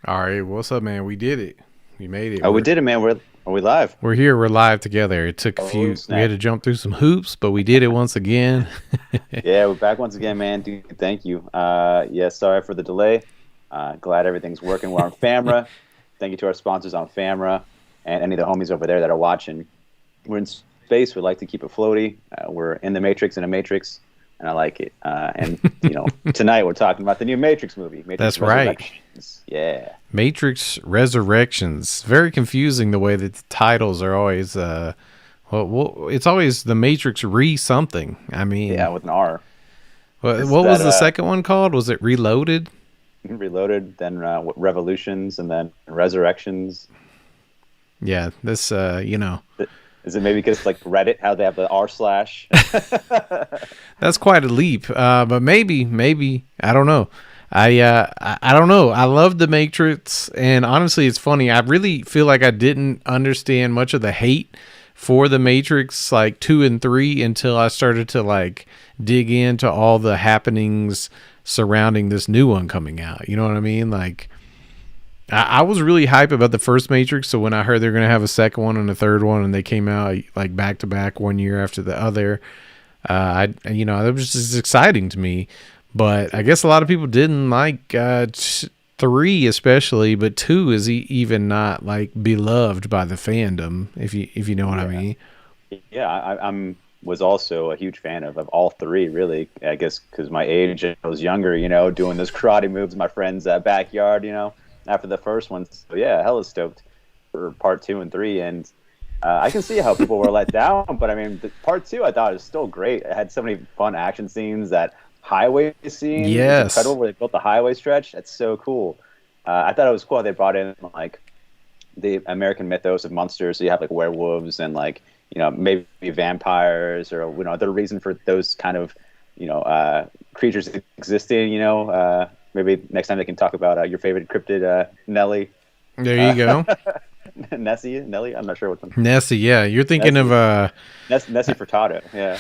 All right, what's up, man? We did it. We made it. Oh, we did it, man. Are we live? We're here. We're live together. It took a Oh, few. We had snap. to jump through some hoops, but we did it once again. Yeah, we're back once again, man. Dude, thank you. Yeah, sorry for the delay. Glad everything's working. We're on Famra. Thank you to our sponsors on Famra and any of the homies over there that are watching. We're in space. We like to keep it floaty. We're in the Matrix, and I like it. And tonight we're talking about the new Matrix movie, Matrix That's right. Resurrections. Yeah. Matrix Resurrections. Very confusing the way that the titles are always. It's always the Matrix something. I mean, Yeah, with an R. what was the second one called? Was it Reloaded? Reloaded, then Revolutions, and then Resurrections. Yeah, this. Is it maybe because like Reddit, how they have the r slash? That's quite a leap. But maybe I don't know. I don't know. I love the Matrix, and honestly, it's funny. I really feel like I didn't understand much of the hate for the Matrix, like 2 and 3, until I started to like dig into all the happenings surrounding this new one coming out. You know what I mean? Like, I was really hype about the first Matrix, so when I heard they're gonna have a second one and a third one, and they came out like back to back 1 year after the other, it was just exciting to me. But I guess a lot of people didn't like 3 especially, but 2 is even not like beloved by the fandom, if you know what I mean. Yeah, I'm was also a huge fan of all three, really. I guess because my age, I was younger, doing those karate moves in my friend's backyard, after the first one. So yeah, hella stoked for part 2 and 3, and I can see how people were let down. But I mean, part 2 I thought was still great. It had so many fun action scenes. That highway scene is incredible, where they built the highway stretch. That's so cool. I thought it was cool how they brought in like the American mythos of monsters. So you have like werewolves and like maybe vampires, or the reason for those kind of creatures existing. Maybe next time they can talk about your favorite cryptid, Nelly. There you go. Nelly. I'm not sure what. Nessie, yeah, you're thinking Nessie. of Nessie Furtado. Yeah.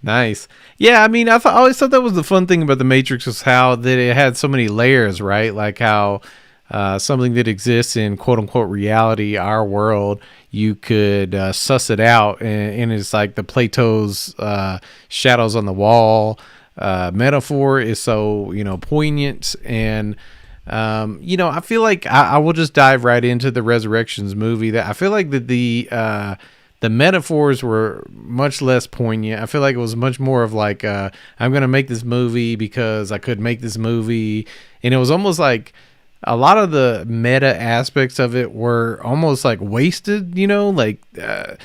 Nice. Yeah, I mean, I always thought that was the fun thing about the Matrix, was how that it had so many layers, right? Like how something that exists in quote unquote reality, our world, you could suss it out, and it's like the Plato's shadows on the wall metaphor is so poignant. And I feel like I will just dive right into the Resurrections movie. That I feel like that the metaphors were much less poignant. I feel like it was much more of like, I'm going to make this movie because I could make this movie. And it was almost like a lot of the meta aspects of it were almost like wasted, to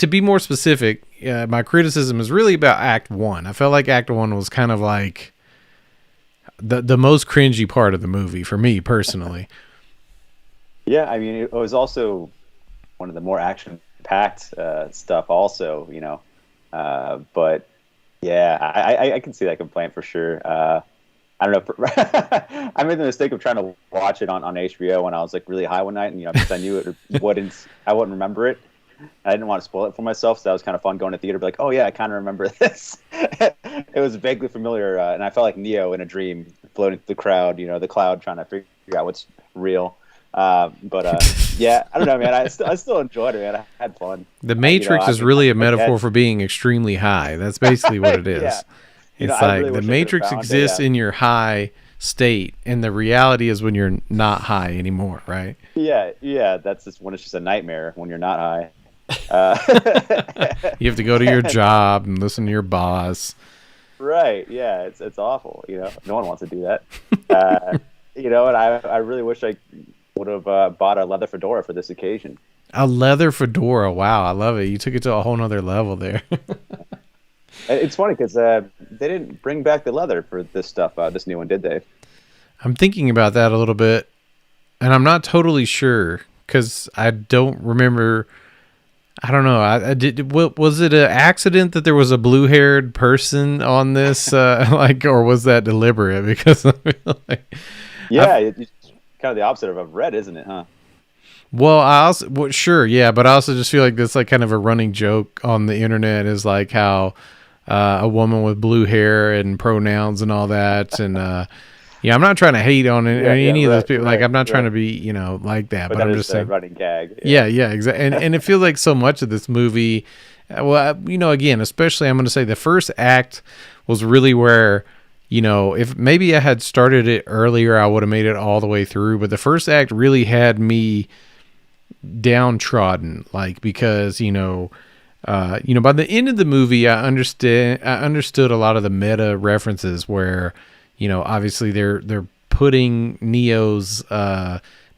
be more specific, my criticism is really about Act 1. I felt like Act 1 was kind of like the most cringy part of the movie for me personally. Yeah, I mean, it was also one of the more action-packed stuff also, but yeah, I can see that complaint for sure. I don't know. I made the mistake of trying to watch it on HBO when I was like really high one night, and because I knew I wouldn't remember it. I didn't want to spoil it for myself, so that was kind of fun going to theater, be like, oh yeah, I kind of remember this. It was vaguely familiar, and I felt like Neo in a dream, floating through the crowd, the cloud, trying to figure out what's real. Yeah, I don't know, man. I still enjoyed it, man. I had fun. The Matrix is really a metaphor for being extremely high. That's basically what it is. Yeah. It's like really the Matrix exists in your high state, and the reality is when you're not high anymore, right? Yeah. That's just when it's just a nightmare when you're not high. You have to go to your job and listen to your boss. Right. Yeah. It's awful. No one wants to do that. And I really wish I would have bought a leather fedora for this occasion. A leather fedora. Wow. I love it. You took it to a whole nother level there. It's funny because they didn't bring back the leather for this stuff. This new one, did they? I'm thinking about that a little bit, and I'm not totally sure because I don't remember. I don't know. I did. Was it an accident that there was a blue-haired person on this, or was that deliberate? Because I feel like, it's kind of the opposite of red, isn't it? Huh? Well, sure, yeah, but I also just feel like that's like kind of a running joke on the internet, is like how a woman with blue hair and pronouns and all that, and Yeah, I'm not trying to hate on any of those people. Like, I'm not trying right. to be, like that. But But that I'm is just the saying. running gag. Yeah, yeah, exactly. And it feels like so much of this movie. Well, again, especially I'm going to say the first act was really where, if maybe I had started it earlier, I would have made it all the way through. But the first act really had me downtrodden, like because by the end of the movie, I understood a lot of the meta references where, obviously they're putting Neo's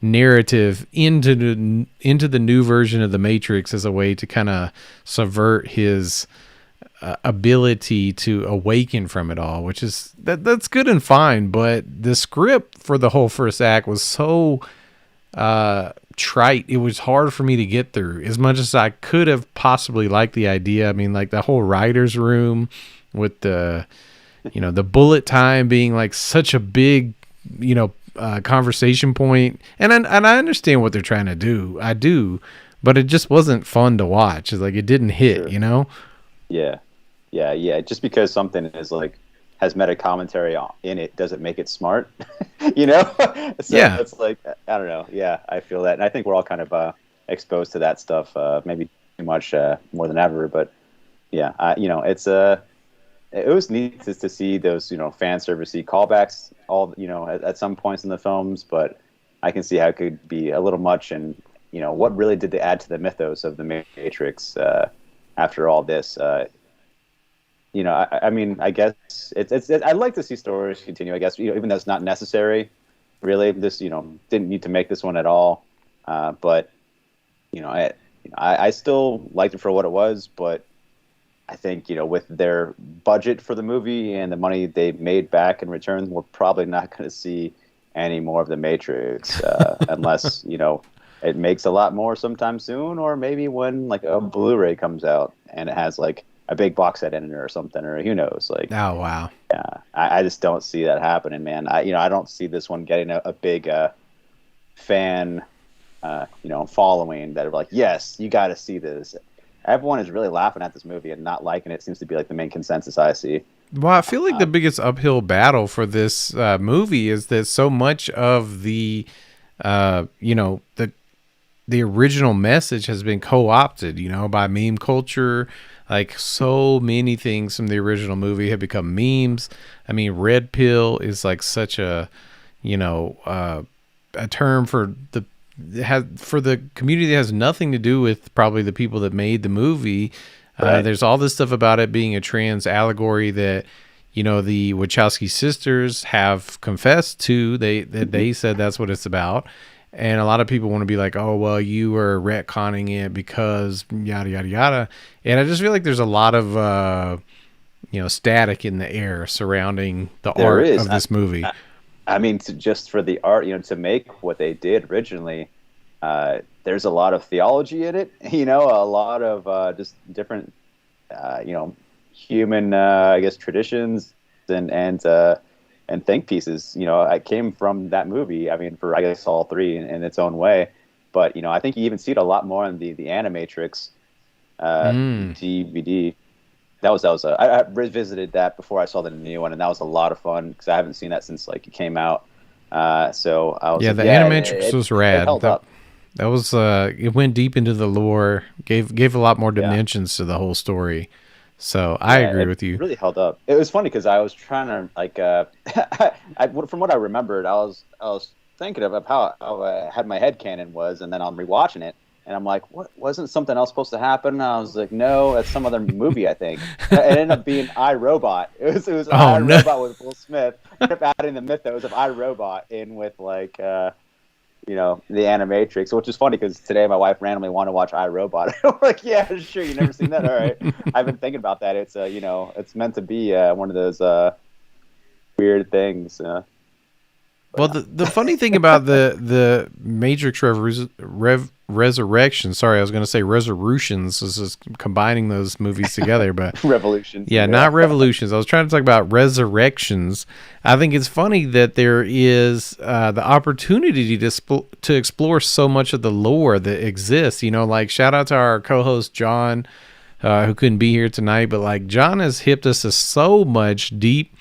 narrative into the new version of the Matrix as a way to kind of subvert his ability to awaken from it all, which is that's good and fine. But the script for the whole first act was so trite. It was hard for me to get through as much as I could have possibly liked the idea. I mean, like the whole writer's room with the bullet time being like such a big, conversation point. And I understand what they're trying to do. I do, but it just wasn't fun to watch. It's like, it didn't hit, Sure. Yeah. Yeah. Just because something is like has meta commentary in it doesn't make it smart, So Yeah. it's like, I don't know. Yeah, I feel that, and I think we're all kind of exposed to that stuff, maybe too much, more than ever. But yeah, it was neat to see those fan servicey callbacks all at some points in the films, but I can see how it could be a little much, and what really did they add to the mythos of the Matrix after all this. I mean, I guess I'd like to see stories continue. I guess even though it's not necessary, really. This didn't need to make this one at all, but I still liked it for what it was. But I think with their budget for the movie and the money they made back in return, we're probably not going to see any more of the Matrix unless it makes a lot more sometime soon, or maybe when like a Blu-ray comes out and it has like a big box set in it or something, or who knows? Like, Oh, wow. yeah, I just don't see that happening, man. I don't see this one getting a big fan, following that are like, yes, you got to see this. Everyone is really laughing at this movie and not liking it. Seems to be like the main consensus I see. Well, I feel like the biggest uphill battle for this movie is that so much of the, the original message has been co-opted, by meme culture. Like, so many things from the original movie have become memes. I mean, red pill is like such a, a term for the community that has nothing to do with probably the people that made the movie. Right. There's all this stuff about it being a trans allegory that, the Wachowski sisters have confessed to. They said that's what it's about. And a lot of people want to be like, oh, well, you were retconning it because yada, yada, yada. And I just feel like there's a lot of, static in the air surrounding the There art is. of this movie. I mean, just for the art, to make what they did originally, there's a lot of theology in it. A lot of just different, human, I guess, traditions and think pieces. I came from that movie. I mean, for I guess all three in its own way. But I think you even see it a lot more in the Animatrix DVD. I revisited that before I saw the new one, and that was a lot of fun because I haven't seen that since like it came out. So I was Yeah, like, the yeah, Animatrix was it rad. held up. That was it went deep into the lore, gave a lot more Yeah. dimensions to the whole story. So I Yeah, agree it with you. really held up. It was funny because I was trying to like, from what I remembered, I was thinking of how I had my headcanon was, and then I'm rewatching it, and I'm like, what, wasn't something else supposed to happen? And I was like, no, that's some other movie, I think. It ended up being iRobot. It was Oh, no. iRobot with Will Smith. I kept adding the mythos of iRobot in with like. The Animatrix, which is funny because today my wife randomly wanted to watch iRobot. I'm like, yeah, sure, you never seen that? All right. I've been thinking about that. It's it's meant to be one of those weird things. Well, the funny thing about the Matrix Resurrection, sorry, I was going to say Resurrections, is just combining those movies together, but Revolutions. yeah, not Revolutions. I was trying to talk about Resurrections. I think it's funny that there is the opportunity to explore so much of the lore that exists. Like shout out to our co-host John, who couldn't be here tonight, but like John has hipped us to so much deep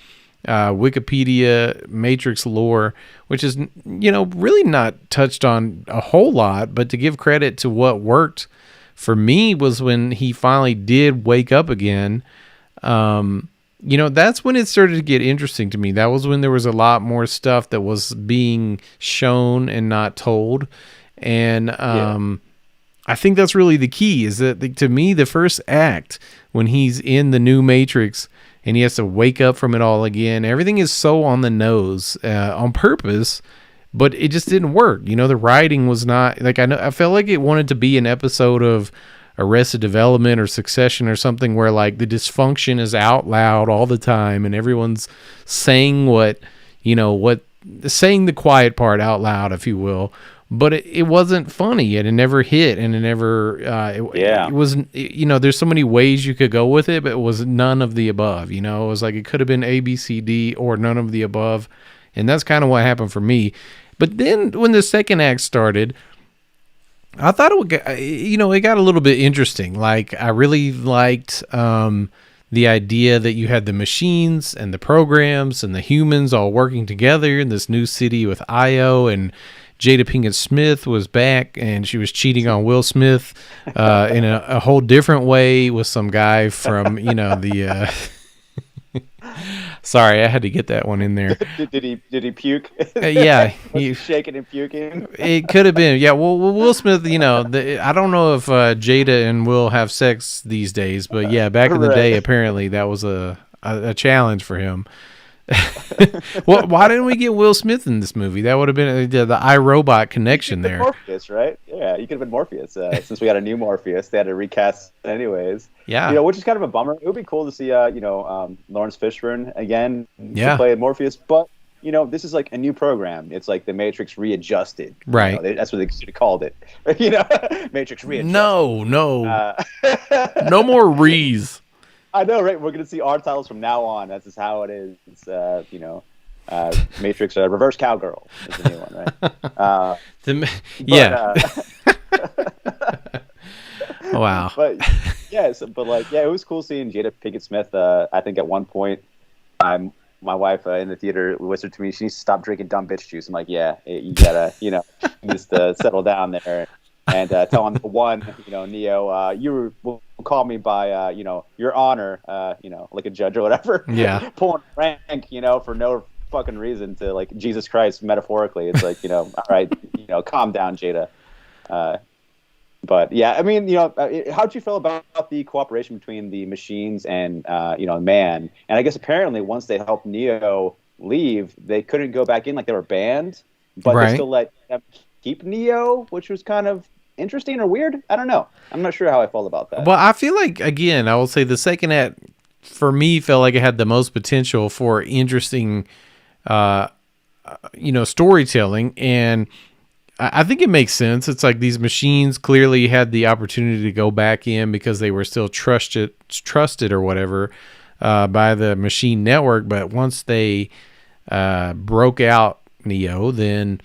Wikipedia Matrix lore, which is, really not touched on a whole lot, but to give credit to what worked for me was when he finally did wake up again. That's when it started to get interesting to me. That was when there was a lot more stuff that was being shown and not told. And I think that's really the key, is that to me, the first act, when he's in the new Matrix and he has to wake up from it all again, everything is so on the nose on purpose, but it just didn't work. The writing was not like, I felt like it wanted to be an episode of Arrested Development or Succession or something where like the dysfunction is out loud all the time and everyone's saying saying the quiet part out loud, if you will. But it wasn't funny, and it never hit, and it never, it wasn't, there's so many ways you could go with it, but it was none of the above. It was like, it could have been A, B, C, D, or none of the above. And that's kind of what happened for me. But then when the second act started, I thought it got a little bit interesting. Like, I really liked the idea that you had the machines and the programs and the humans all working together in this new city with Io, and Jada Pinkett Smith was back, and she was cheating on Will Smith in a whole different way with some guy from, the... Sorry, I had to get that one in there. Did he puke? Yeah, he shaking and puking. It could have been. Yeah, well, Will Smith. I don't know if Jada and Will have sex these days, but yeah, back in the day, apparently that was a challenge for him. Well, why didn't we get Will Smith in this movie? That would have been the iRobot connection there. Morpheus, right? Yeah, you could have been Morpheus. Since we got a new Morpheus, they had to recast anyways. Yeah, which is kind of a bummer. It would be cool to see, Lawrence Fishburne again to play Morpheus, but this is like a new program. It's like the Matrix readjusted. Right. That's what they should have called it. Matrix readjusted. No, no more rees. I know, right? We're going to see our titles from now on. That's just how it is. It's, Matrix Reverse Cowgirl is the new one, right? Yeah. Wow. But it was cool seeing Jada Pinkett Smith. I think at one point, my wife in the theater whispered to me, she needs to stop drinking dumb bitch juice. I'm like, yeah, you gotta, just settle down there. And tell him, one, Neo, you will call me by, your honor, like a judge or whatever. Yeah. Pulling rank, for no fucking reason to, like, Jesus Christ, metaphorically. It's like, all right, calm down, Jada. But, yeah, I mean, how'd you feel about the cooperation between the machines and, man? And I guess apparently once they helped Neo leave, they couldn't go back in, like they were banned, but right. They still let them keep Neo, which was kind of interesting or weird. I don't know. I'm not sure how I felt about that. Well, I feel like, again, I will say the second act for me felt like it had the most potential for interesting, storytelling, and I think it makes sense. It's like these machines clearly had the opportunity to go back in because they were still trusted or whatever by the machine network, but once they broke out Neo, then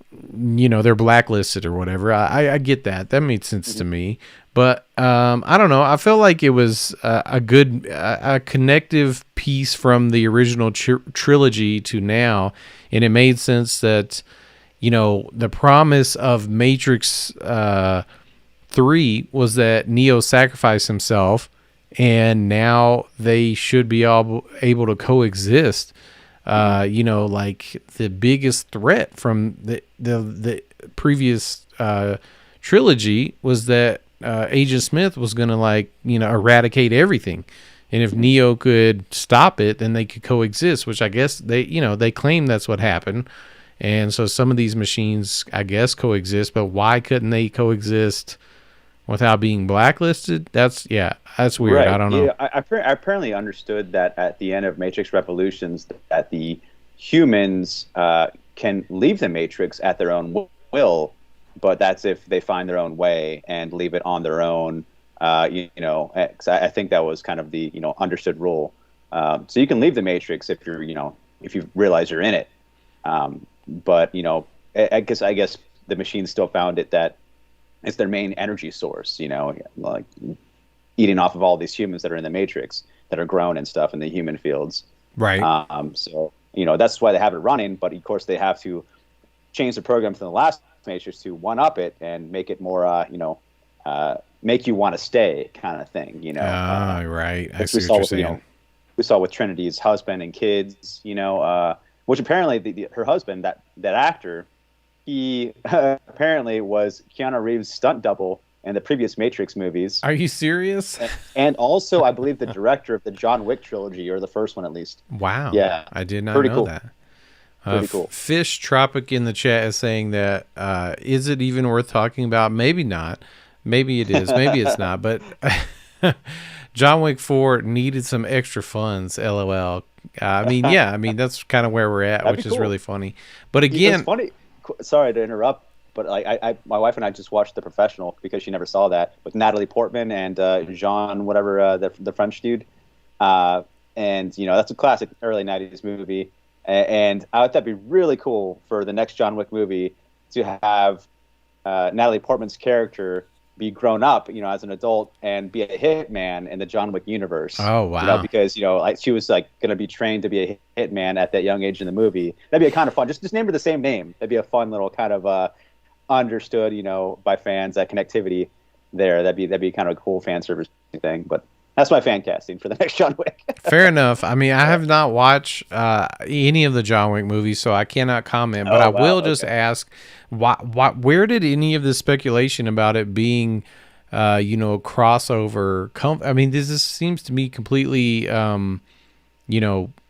they're blacklisted or whatever. I get that. That made sense to me. But I don't know. I felt like it was a good, a connective piece from the original trilogy to now. And it made sense that, the promise of Matrix 3 was that Neo sacrificed himself, and now they should be able to coexist. Like the biggest threat from the previous trilogy was that Agent Smith was going to eradicate everything. And if Neo could stop it, then they could coexist, which I guess they claim that's what happened. And so some of these machines, I guess, coexist, but why couldn't they coexist without being blacklisted? That's weird. Right. I don't know. Yeah, I apparently understood that at the end of Matrix Revolutions, that the humans can leave the Matrix at their own will, but that's if they find their own way and leave it on their own. 'Cause I think that was kind of the understood rule. So you can leave the Matrix if if you realize you're in it. But I guess the machines still found it that it's their main energy source. Like eating off of all these humans that are in the Matrix that are grown and stuff in the human fields. Right. So that's why they have it running. But of course, they have to change the program from the last Matrix to one up it and make it more, make you want to stay kind of thing. Right. I Which we see what saw you're with saying. we saw with Trinity's husband and kids. Which apparently her husband, that actor, he apparently was Keanu Reeves' stunt double in the previous Matrix movies. Are you serious? And also, I believe the director of the John Wick trilogy, or the first one at least. Wow. Yeah, I did not pretty know cool. that. Pretty cool. Fish Tropic in the chat is saying that is it even worth talking about? Maybe not. Maybe it is. Maybe it's not. But John Wick 4 needed some extra funds. LOL. I mean, yeah. I mean, that's kind of where we're at, That'd which be is cool. really funny. But It's again, funny. Sorry to interrupt, but like my wife and I just watched The Professional because she never saw that with Natalie Portman and Jean, whatever the French dude. And that's a classic early '90s movie. And I thought that'd be really cool for the next John Wick movie to have Natalie Portman's character be grown up, as an adult and be a hitman in the John Wick universe. oh wow, Because like she was like going to be trained to be a hitman at that young age in the movie. That'd be a kind of fun. Just name her the same name. That'd be a fun little kind of understood, by fans, that connectivity there. That'd be kind of a cool fan service thing. But that's my fan casting for the next John Wick. fair enough. I mean, I have not watched any of the John Wick movies, so I cannot comment. But I Oh wow, will just okay. ask, where did any of the speculation about it being, crossover come? I mean, this seems to me completely,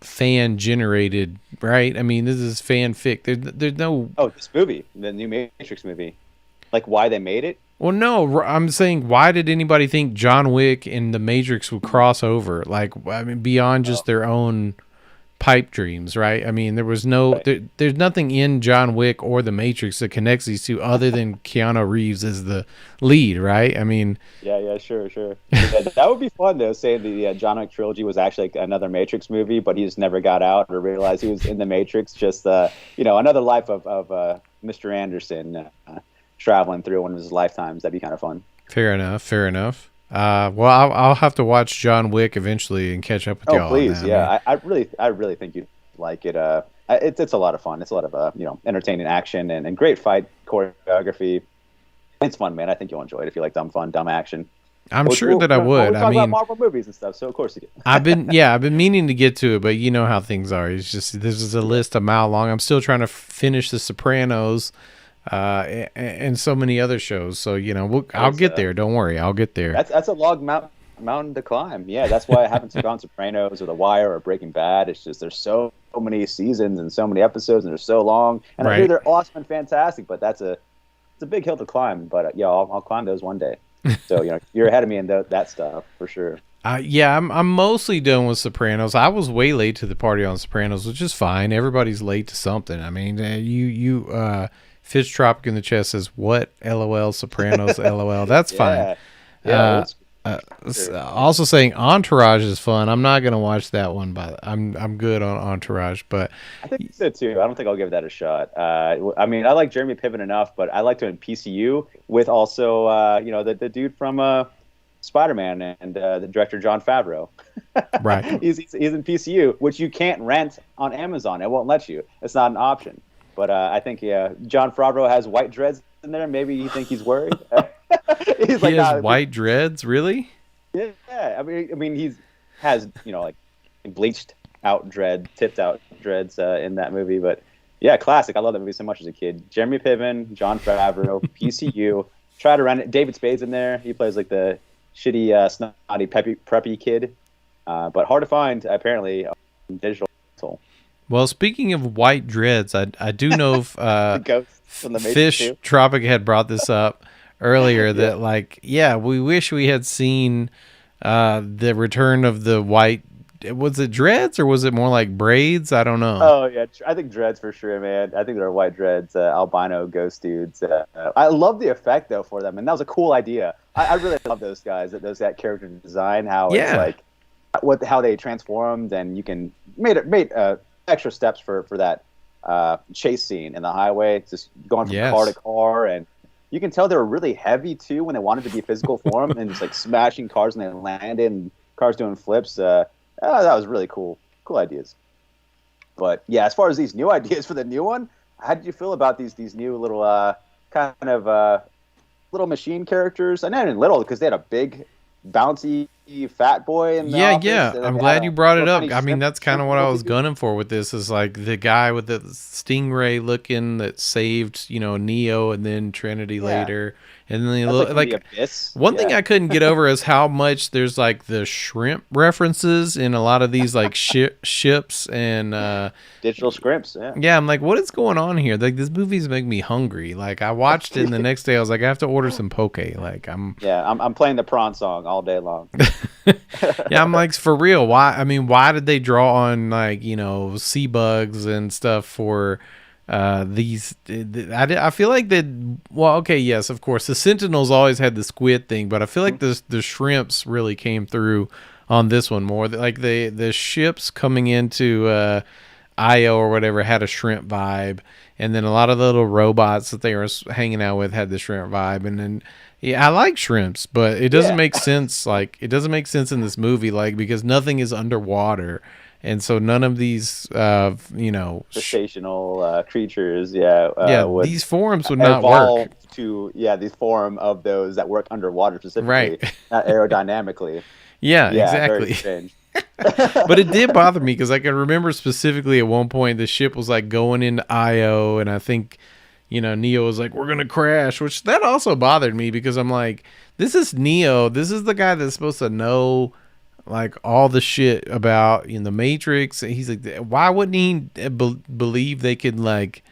fan generated, right? I mean, this is fanfic. There's no. Oh, this movie, the new Matrix movie, like why they made it. Well, no, I'm saying, why did anybody think John Wick and the Matrix would cross over? Like, I mean, beyond just their own pipe dreams, right? I mean, there was no, Right. there's nothing in John Wick or the Matrix that connects these two other than Keanu Reeves as the lead, right? I mean, Yeah, sure. Yeah, that would be fun though. Saying the John Wick trilogy was actually like another Matrix movie, but he just never got out or realized he was in the Matrix. Just another life of Mr. Anderson traveling through one of his lifetimes. That'd be kind of fun. fair enough. Well, I'll have to watch John Wick eventually and catch up with Oh, y'all on please, that. yeah. I really think you'd like it. It's a lot of fun. It's a lot of entertaining action and great fight choreography. It's fun, man. I think you'll enjoy it if you like dumb action. I'm sure that I would. We I talk about mean, Marvel movies and stuff, so of course you do. I've been meaning to get to it, but you know how things are. It's just, this is a list a mile long. I'm still trying to finish The Sopranos, and so many other shows. So I'll get there. Don't worry, I'll get there. That's a mountain to climb. Yeah, that's why I haven't gone Sopranos or The Wire or Breaking Bad. It's just there's so many seasons and so many episodes and they're so long. And I hear Right. they're awesome and fantastic, but it's a big hill to climb. But yeah, I'll climb those one day. So you're ahead of me in that stuff for sure. Yeah, I'm mostly done with Sopranos. I was way late to the party on Sopranos, which is fine. Everybody's late to something. I mean, Fish Tropic in the chest says, "What? LOL, Sopranos, LOL." That's fine. Yeah. Also saying Entourage is fun. I'm not gonna watch that one, but I'm good on Entourage. But I think so too. I don't think I'll give that a shot. I mean, I like Jeremy Piven enough, but I liked him in PCU with also, the dude from Spider-Man and the director Jon Favreau. right, He's in PCU, which you can't rent on Amazon. It won't let you. It's not an option. But I think Jon Favreau has white dreads in there. Maybe you think he's worried. He's he like, has nah, white dreads. Really? yeah. I mean, he's has like bleached out tipped out dreads in that movie. But yeah, classic. I love that movie so much as a kid. Jeremy Piven, Jon Favreau, PCU. Try to rent it. David Spade's in there. He plays like the shitty, snotty, preppy kid. But hard to find apparently on digital. Well, speaking of white dreads, I do know if The ghost from the Matrix Fish 2. Tropic had brought this up earlier that we wish we had seen the return of the white. Was it dreads or was it more like braids? I don't know. Oh yeah, I think dreads for sure, man. I think they're white dreads, albino ghost dudes. I love the effect though for them, and that was a cool idea. I really love those guys. That character design, how it's like how they transformed, and you can made extra steps for that chase scene in the highway, just going from car to car, and you can tell they were really heavy too when they wanted to be physical form and just like smashing cars and they landed and cars doing flips. That was really cool. cool ideas. But yeah, as far as these new ideas for the new one, how did you feel about these new little kind of little machine characters? And not even little, because they had a big, bouncy, fat boy in the Yeah, office, yeah. and then I'm they had glad a you brought it little up. tiny I mean, that's kind shrimp of what I little was dude. gunning for with this is like the guy with the stingray looking that saved, Neo and then Trinity Yeah, later. And then that's like from the like abyss. one thing Yeah, I couldn't get over is how much there's like the shrimp references in a lot of these like ships and digital scripts. Yeah, yeah, I'm like, what is going on here? Like, this movie's making me hungry. Like, I watched it, and the next day I was like, I have to order some poke. Like, yeah. I'm playing the prawn song all day long. yeah, I'm like, for real. Why? I mean, why did they draw on like sea bugs and stuff for these? I feel like that. Well, okay, yes, of course, the Sentinels always had the squid thing, but I feel like the shrimps really came through on this one more. Like the ships coming into Io or whatever had a shrimp vibe, and then a lot of the little robots that they were hanging out with had the shrimp vibe, and then yeah, I like shrimps, but it doesn't Yeah, make sense. Like, it doesn't make sense in this movie, like, because nothing is underwater, and so none of these, cetaceanal creatures. Yeah, yeah, would these forms would not work. evolve to the form of those that work underwater Right? specifically, not aerodynamically. Yeah, Yeah, very exactly. strange. But it did bother me because I can remember specifically at one point the ship was like going into Io, and I think Neo was like, "We're gonna crash," which that also bothered me because I'm like, "This is Neo. This is the guy that's supposed to know like all the shit about in the Matrix." He's like, "Why wouldn't he believe they could like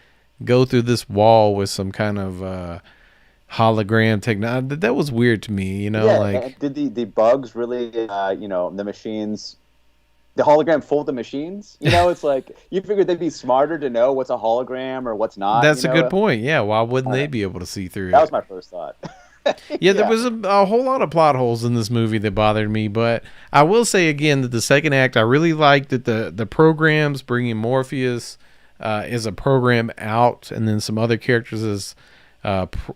go through this wall with some kind of hologram technology?" That was weird to me. Yeah, Like and did the bugs really, the machines, the hologram fooled the machines? It's like you figured they'd be smarter to know what's a hologram or what's not. that's a good point. Yeah, why wouldn't Uh, they be able to see through that was it? my first thought. Yeah, there Yeah, was a whole lot of plot holes in this movie that bothered me, but I will say again that the second act, I really liked that the programs bringing Morpheus as a program out, and then some other characters as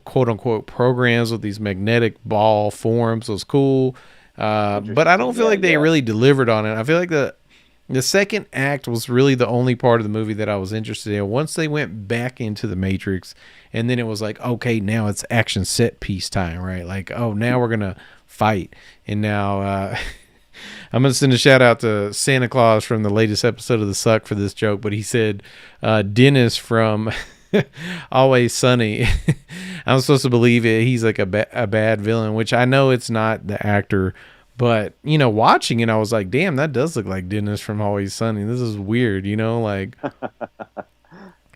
quote unquote programs with these magnetic ball forms was cool. But I don't interesting. feel Yeah, like they yeah. really delivered on it. I feel like the second act was really the only part of the movie that I was interested in. Once they went back into the Matrix, and then it was like, okay, now it's action set piece time, right? Like, oh, now we're gonna fight, and now I'm gonna send a shout out to Santa Claus from the latest episode of The Suck for this joke, but he said Dennis from Always Sunny. I'm supposed to believe it. He's like a bad villain, which I know it's not the actor. But, watching it, I was like, damn, that does look like Dennis from Always Sunny. This is weird, like.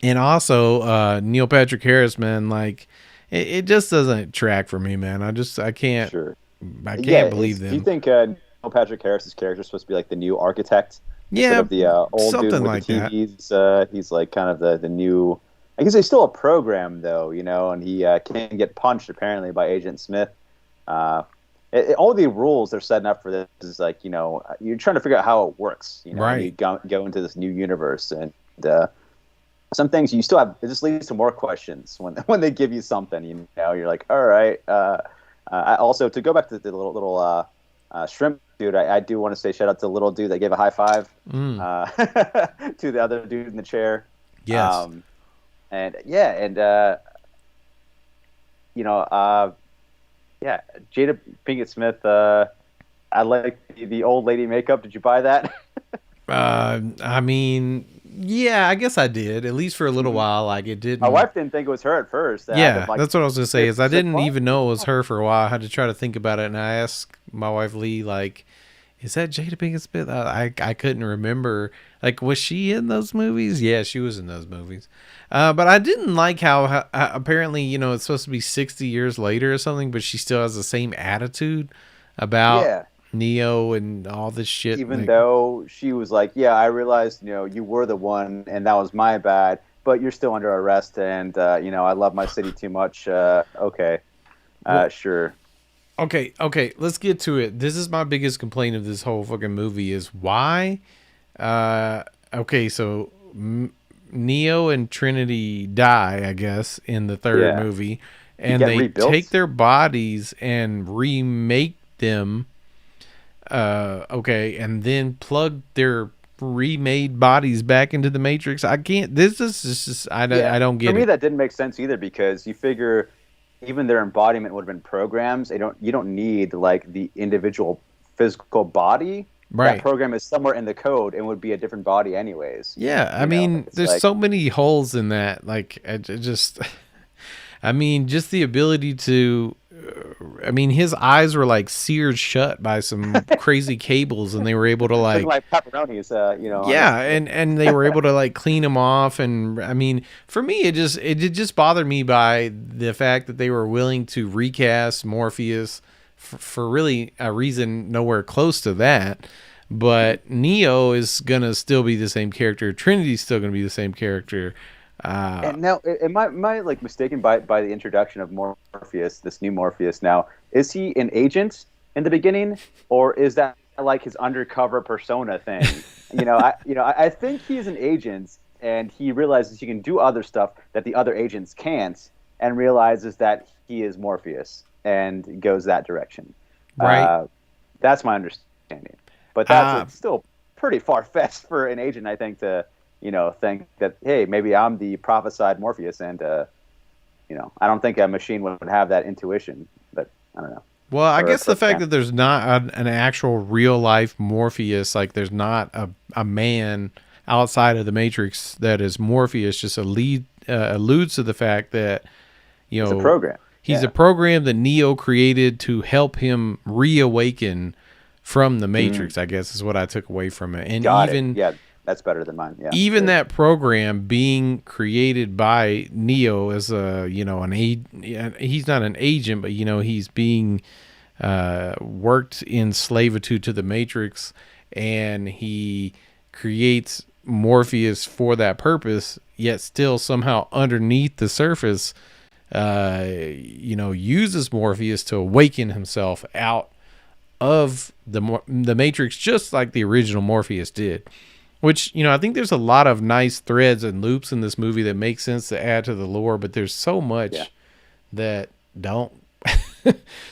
And also, Neil Patrick Harris, man, like, it just doesn't track for me, man. I can't, Sure. I Yeah, can't believe do you them. think Neil Patrick Harris's character is supposed to be like the new architect instead Yeah, of the old dude something with the like that. TVs? He's like kind of the new. I guess he's still a program though, and he can get punched apparently by Agent Smith. Uh, all the rules they're setting up for this is like you're trying to figure out how it works. When you Right. go into this new universe, and some things you still have. It just leads to more questions when when they give you something. You're like, all right. Also, to go back to the little shrimp dude, I do want to say shout out to the little dude that gave a high five Mm, to the other dude in the chair. yes. And yeah, and you know, yeah, Jada Pinkett Smith. I like the old lady makeup. Did you buy that? I mean, yeah, I guess I did, at least for a little while. Like, it My didn't. wife didn't think it was her at first. I had to Yeah, like that's what I was gonna say. say, Is I she's like, didn't "What?" even know it was her for a while. I had to try to think about it, and I asked my wife Lee, like, "Is that Jada Pinkett Smith?" I couldn't remember. Like, was she in those movies? Yeah, she was in those movies. But I didn't like how apparently it's supposed to be 60 years later or something, but she still has the same attitude about Yeah. Neo and all this shit. Even Like, though she was like, "Yeah, I realized, you were the one, and that was my bad, but you're still under arrest, and I love my city too much." Okay, well, sure. okay, let's get to it. This is my biggest complaint of this whole fucking movie is why. Okay, so Neo and Trinity die, I guess, in the third Yeah, movie, you and get they take rebuilt. their bodies and remake them. Okay, and then plug their remade bodies back into the Matrix. I can't. This is just Yeah, I don't for get me it. that didn't make sense either because you figure even their embodiment would have been programs. You don't need like the individual physical body. That Right. program is somewhere in the code and would be a different body anyways. Yeah. I You know, mean, it's there's like so many holes in that. Like, just. I mean, just the ability to. I mean, his eyes were like seared shut by some crazy cables, and they were able to looking like. like pepperonis, on his. Yeah, and they were able to like clean him off, and I mean, for me, it did just bother me by the fact that they were willing to recast Morpheus for really a reason nowhere close to that. But Neo is gonna still be the same character. Trinity's still gonna be the same character. Uh, And now, am I like mistaken by the introduction of Morpheus, this new Morpheus? Now, is he an agent in the beginning, or is that like his undercover persona thing? I think he's an agent, and he realizes he can do other stuff that the other agents can't, and realizes that he is Morpheus and goes that direction. right. Uh, that's my understanding, but that's Uh, it's still pretty far fetched for an agent, I think, to think that, hey, maybe I'm the prophesied Morpheus, and I don't think a machine would have that intuition, but I don't know. well, I Or a guess the fact program. that there's not an actual real life Morpheus, like there's not a man outside of the Matrix that is Morpheus, just alludes to the fact that you It's a know program. he's a Yeah. program that Neo created to help him reawaken from the Mm, Matrix. I guess is what I took away from it, and got it. even Yeah, that's better than mine. Yeah, even good. that program being created by Neo as he's not an agent, but he's being worked in slavitude to the Matrix, and he creates Morpheus for that purpose. Yet still somehow underneath the surface, uses Morpheus to awaken himself out of the Matrix, just like the original Morpheus did. Which, I think there's a lot of nice threads and loops in this movie that make sense to add to the lore, but there's so Yeah. much that don't.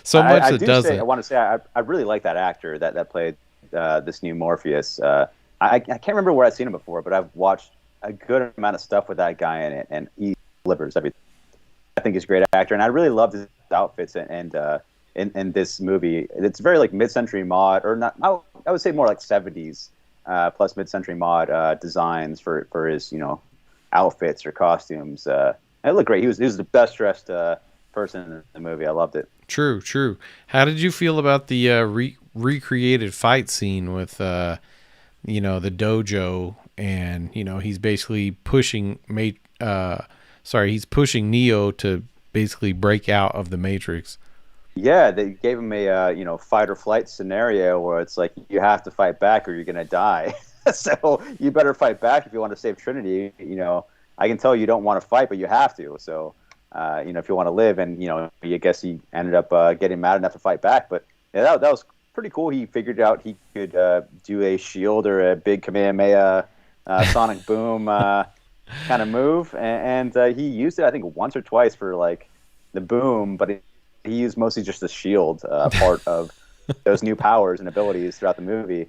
So I, much I that do say I doesn't. want to say I really like that actor that played this new Morpheus. I can't remember where I've seen him before, but I've watched a good amount of stuff with that guy in it, and he delivers everything. I think he's a great actor, and I really loved his outfits in this movie. It's very like mid-century mod, or not. I would say more like 70s plus mid-century mod designs for his outfits or costumes. It looked great. He was the best dressed person in the movie. I loved it. True, true. How did you feel about the recreated fight scene with, the dojo, and he's basically he's pushing Neo to basically break out of the Matrix. Yeah, they gave him a fight or flight scenario where it's like you have to fight back or you're gonna die. So you better fight back if you want to save Trinity. I can tell you don't want to fight, but you have to. So if you want to live, and I guess he ended up getting mad enough to fight back. But yeah, that was pretty cool. He figured out he could do a shield or a big Kamehameha sonic boom kind of move, and he used it I think once or twice for like the boom, but he used mostly just the shield part of those new powers and abilities throughout the movie,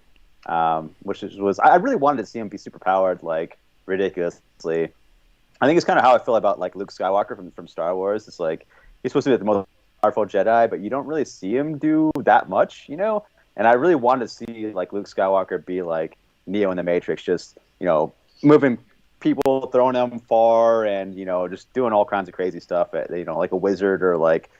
was I really wanted to see him be super powered like ridiculously. I think it's kind of how I feel about like Luke Skywalker from Star Wars. It's like he's supposed to be the most powerful Jedi, but you don't really see him do that much, And I really wanted to see like Luke Skywalker be like Neo in the Matrix, just moving people, throwing them far, and just doing all kinds of crazy stuff. Like a wizard, or like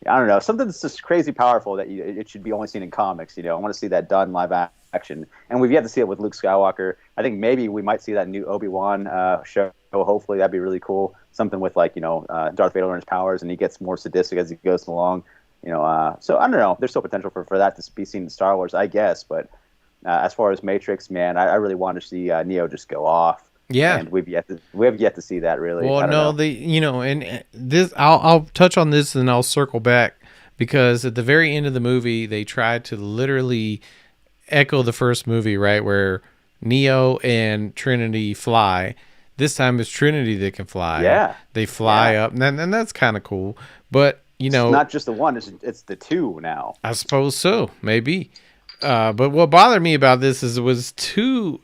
I don't know, something that's just crazy powerful that it should be only seen in comics. I want to see that done live action, and we've yet to see it with Luke Skywalker. I think maybe we might see that new Obi-Wan show. Hopefully, that'd be really cool. Something with like Darth Vader learns powers, and he gets more sadistic as he goes along. So I don't know. There's still potential for that to be seen in Star Wars, I guess. But as far as Matrix, man, I really want to see Neo just go off. Yeah. And we have yet to see that really. Well, I don't no, know. and this, I'll touch on this and I'll circle back, because at the very end of the movie, they tried to literally echo the first movie, right? Where Neo and Trinity fly. This time it's Trinity that can fly. Yeah. They fly Yeah. up, and that's kind of cool. But, It's not just the one; it's the two now. I suppose so, maybe. But what bothered me about this is it was too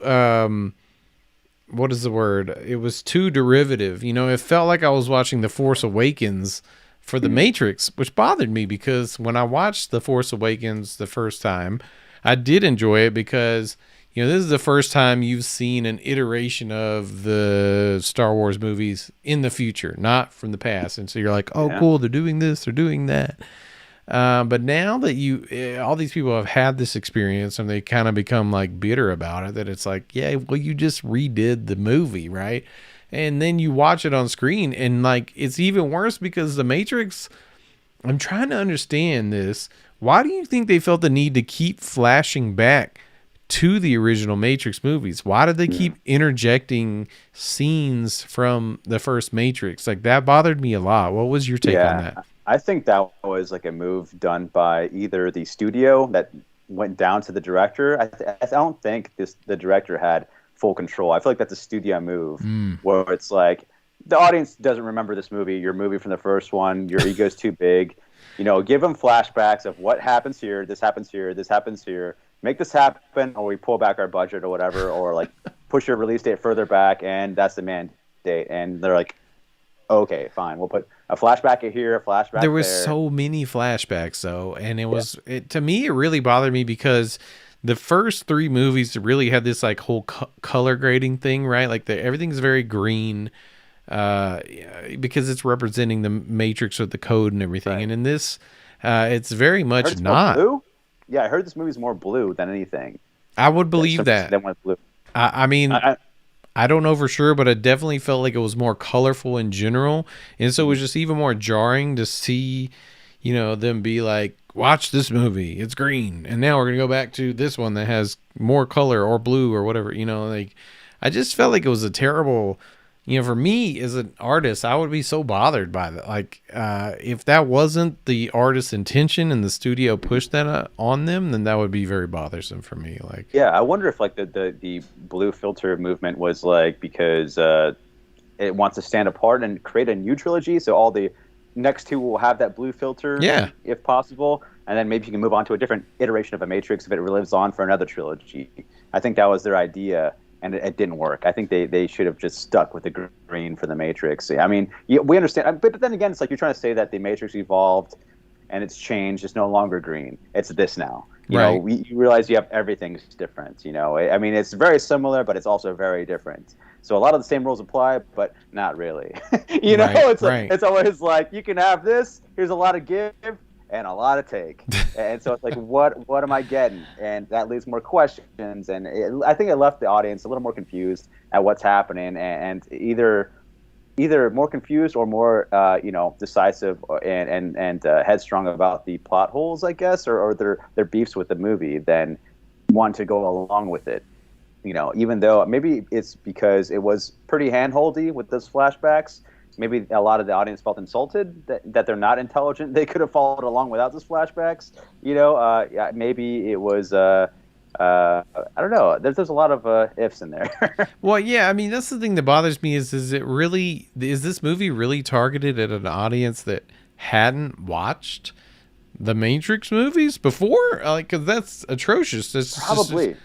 what is the word? It was too derivative. You know, it felt like I was watching The Force Awakens for The Mm, Matrix, which bothered me because when I watched The Force Awakens the first time, I did enjoy it because, you know, this is the first time you've seen an iteration of the Star Wars movies in the future, not from the past. And so you're like, oh, yeah. cool, they're doing this, they're doing that. But now that all these people have had this experience and they kind of become like bitter about it, that it's like, yeah, well, you just redid the movie, right? And then you watch it on screen and like it's even worse because The Matrix, I'm trying to understand this. Why do you think they felt the need to keep flashing back to the original Matrix movies? Why did they Mm. keep interjecting scenes from the first Matrix? Like that bothered me a lot. What was your take on Yeah, that? I think that was like a move done by either the studio that went down to the director. I don't think the director had full control. I feel like that's a studio move Mm, where it's like the audience doesn't remember this movie, your movie from the first one, your ego's too big. You know, give them flashbacks of what happens here, this happens here, this happens here. Make this happen, or we pull back our budget or whatever, or like push your release date further back, and that's the mandate. And they're like, okay, fine. We'll put a flashback here, a there flashback was there. so many flashbacks though, and Yeah. to me it really bothered me because the first three movies really had this like whole color grading thing, right? Like everything's very green, because it's representing the Matrix with the code and everything, Right. and in this, it's very I heard much it's more not. blue. Yeah, I heard this movie's more blue than anything. I would That believe that. they went blue. I mean, I, I don't know for sure, but it definitely felt like it was more colorful in general. And so it was just even more jarring to see, you know, them be like, watch this movie. It's green. And now we're going to go back to this one that has more color or blue or whatever. You know, like, I just felt like it was a terrible, you know, for me as an artist, I would be so bothered by that. Like, if that wasn't the artist's intention and the studio pushed that on them, then that would be very bothersome for me. Like, yeah, I wonder if like the blue filter movement was like because it wants to stand apart and create a new trilogy, so all the next two will have that blue filter, yeah, if possible, and then maybe you can move on to a different iteration of a Matrix if it lives on for another trilogy. I think that was their idea, and it didn't work. I think they should have just stuck with the green for the Matrix. I mean, we understand, but then again, it's like you're trying to say that the Matrix evolved and it's changed. It's no longer green. It's this now. You know, right, you realize you have everything's different. You know, I mean, it's very similar, but it's also very different. So a lot of the same rules apply, but not really. You know, right, right. it's always like you can have this. Here's a lot of give and a lot of take, and so it's like, what am I getting? And that leaves more questions, and I think it left the audience a little more confused at what's happening, and either more confused or more decisive and headstrong about the plot holes, I guess, or their beefs with the movie than want to go along with it. You know, even though maybe it's because it was pretty handholdy with those flashbacks. Maybe a lot of the audience felt insulted that they're not intelligent. They could have followed along without those flashbacks. You know, yeah, maybe it was. I don't know. There's a lot of ifs in there. Well, yeah, I mean that's the thing that bothers me is it really is this movie really targeted at an audience that hadn't watched the Matrix movies before? Like, cause that's atrocious. Probably,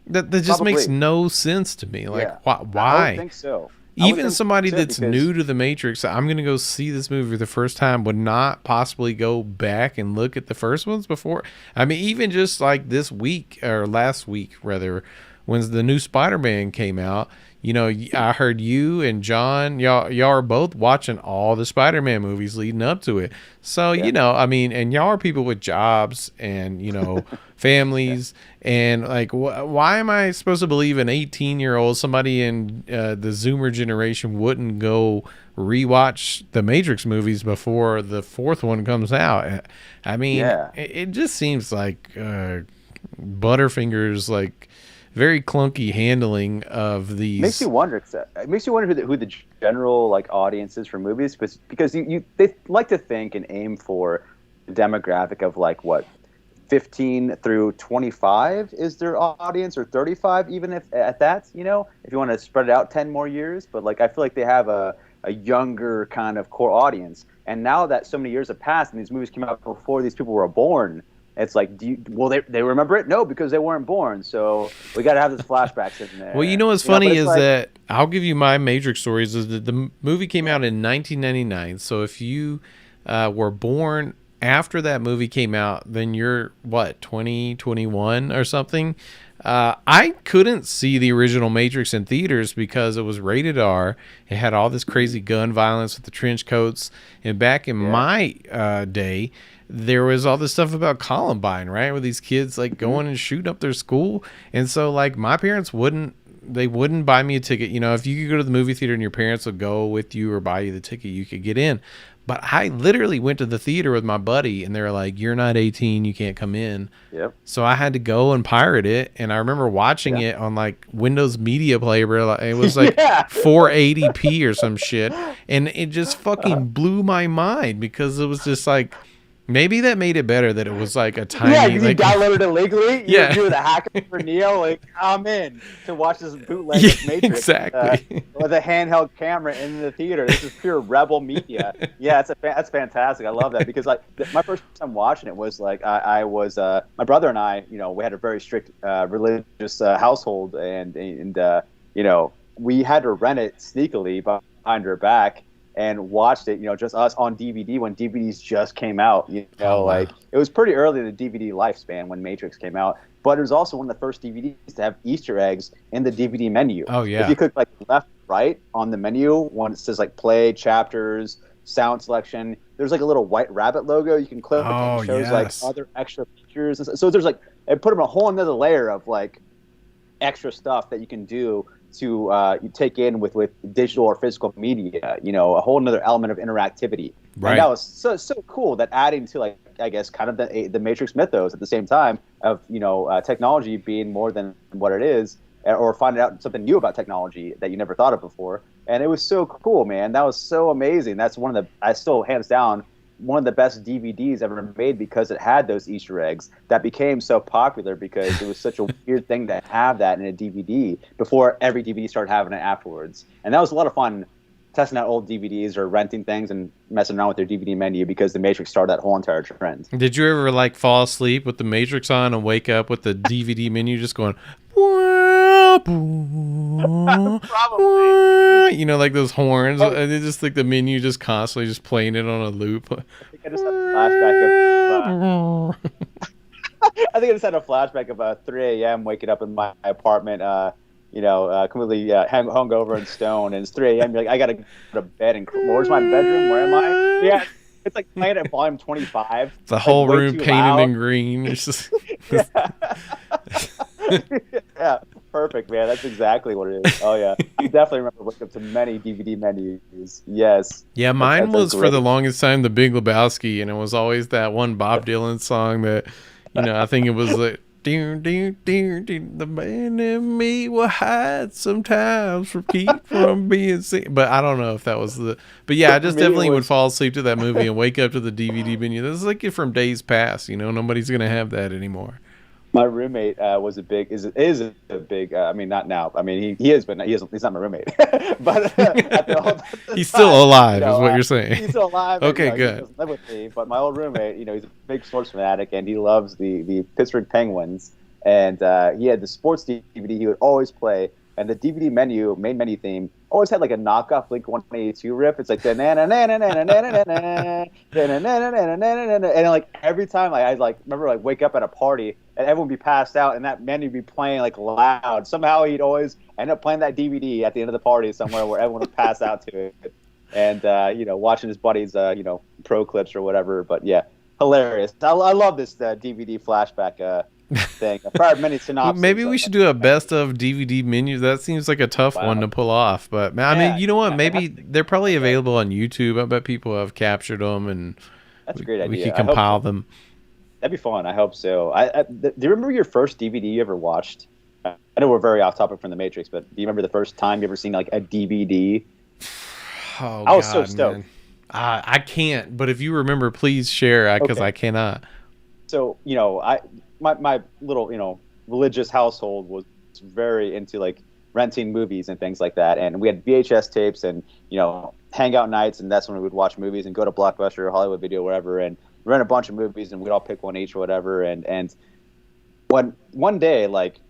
That just makes probably. no sense to me. Like, Yeah, why? I would Why? think so. I would Even think somebody so that's new because to the Matrix, I'm gonna go see this movie for the first time, would not possibly go back and look at the first ones before. I mean, even just like this week or last week, rather, when the new Spider-Man came out, you know, I heard you and John, y'all are both watching all the Spider-Man movies leading up to it. So, you yeah, know, I mean, and y'all are people with jobs and, you know, yeah, families. And like, why am I supposed to believe an 18-year-old, somebody in the Zoomer generation, wouldn't go rewatch the Matrix movies before the fourth one comes out? I mean, yeah. it just seems like Butterfingers, like very clunky handling of Makes you these. wonder. It makes you wonder who the general like audience is for movies, because they like to think and aim for the demographic of like what 15 through 25 is their audience, or 35, even if at that, you know, if you want to spread it out 10 more years. But like, I feel like they have a younger kind of core audience. And now that so many years have passed and these movies came out before these people were born, It's like, they remember it? No, because they weren't born. So we got to have this flashbacks in there. Well, you know what's But funny it's is like, that I'll give you my Matrix stories. Is that the movie came out in 1999. So if you were born after that movie came out, then you're what, 20, 21 or something. I couldn't see the original Matrix in theaters because it was rated R. It had all this crazy gun violence with the trench coats. And back in my day, there was all this stuff about Columbine, right? Where these kids like going and shooting up their school. And so like my parents wouldn't buy me a ticket. You know, if you could go to the movie theater and your parents would go with you or buy you the ticket, you could get in. But I literally went to the theater with my buddy and they were like, you're not 18, you can't come in. Yep. So I had to go and pirate it. And I remember watching it on like Windows Media Player. It was like 480p or some shit. And it just fucking blew my mind because it was just like, maybe that made it better that it was like a tiny. Yeah, you like, downloaded it legally. You were the hacker for Neo. Like, I'm in to watch this bootleg of Matrix. Exactly. With a handheld camera in the theater. This is pure rebel media. Yeah, that's fantastic. I love that because like my first time watching it was like I was my brother and I, you know, we had a very strict religious household, and you know, we had to rent it sneakily behind our back. And watched it, you know, just us on DVD when DVDs just came out. You know, like it was pretty early in the DVD lifespan when Matrix came out. But it was also one of the first DVDs to have Easter eggs in the DVD menu. Oh yeah. If you click like left, right on the menu, when it says like play, chapters, sound selection, there's like a little white rabbit logo. You can click and it shows like other extra features. So there's like it put them a whole another layer of like extra stuff that you can do to you take in with digital or physical media, you know, a whole another element of interactivity. Right. And that was so cool that adding to like, I guess, kind of the Matrix mythos at the same time of, you know, technology being more than what it is, or finding out something new about technology that you never thought of before. And it was so cool, man. That was so amazing. That's one of the, I still hands down, one of the best DVDs ever made because it had those Easter eggs that became so popular because it was such a weird thing to have that in a DVD before every DVD started having it afterwards. And that was a lot of fun testing out old DVDs or renting things and messing around with their DVD menu because the Matrix started that whole entire trend. Did you ever like fall asleep with the Matrix on and wake up with the DVD menu just going, Probably. you know, like those horns, and it's just like the menu just constantly just playing it on a loop. I think I just had a flashback of. I think I just had a flashback of 3 a.m. waking up in my apartment, you know, completely hungover and stoned, and it's 3 a.m. You're like, I gotta go to bed, and where's my bedroom? Where am I? Yeah. It's like playing at volume 25. The whole like room painted loud. in green. It's just yeah, perfect, man. That's exactly what it is. Oh yeah, I definitely remember waking up to many DVD menus. Yes. Yeah, mine was for the longest time The Big Lebowski, and it was always that one Bob Dylan song that, you know, I think it was like, the man in me will hide sometimes from keep from being seen. But I don't know if that was the. But yeah, I just definitely would fall asleep to that movie and wake up to the DVD menu. This is like from days past. You know, nobody's gonna have that anymore. My roommate is a big. I mean, not now. I mean, he is, but he's not my roommate. But he's still alive, you know, is what you're saying. He's still alive. Okay, and, good. He doesn't live with me, but my old roommate, you know, he's a big sports fanatic, and he loves the Pittsburgh Penguins. And he had the sports DVD he would always play, and the DVD menu, main menu theme, always had like a knockoff Blink 182 riff. It's like and like every time I like remember like wake up at a party and everyone would be passed out and that menu would be playing like loud. Somehow he'd always end up playing that DVD at the end of the party somewhere where everyone would pass out to it. And you know, watching his buddies you know, pro clips or whatever. But yeah, hilarious. I love this DVD flashback thing. I've heard many synopses. Maybe we should do a best of DVD menus. That seems like a tough one to pull off. But I mean, you know what? Maybe they're probably available on YouTube. I bet people have captured them, and that's a great idea. We could compile them. That'd be fun. I hope so. Do you remember your first DVD you ever watched? I know we're very off topic from The Matrix, but do you remember the first time you ever seen like a DVD? Oh, I was so stoked. Man. I can't. But if you remember, please share because I cannot. So you know, my little, you know, religious household was very into like renting movies and things like that, and we had VHS tapes, and you know, hangout nights, and that's when we would watch movies and go to Blockbuster or Hollywood Video, wherever, and rent a bunch of movies, and we'd all pick one each or whatever. And when one day, like,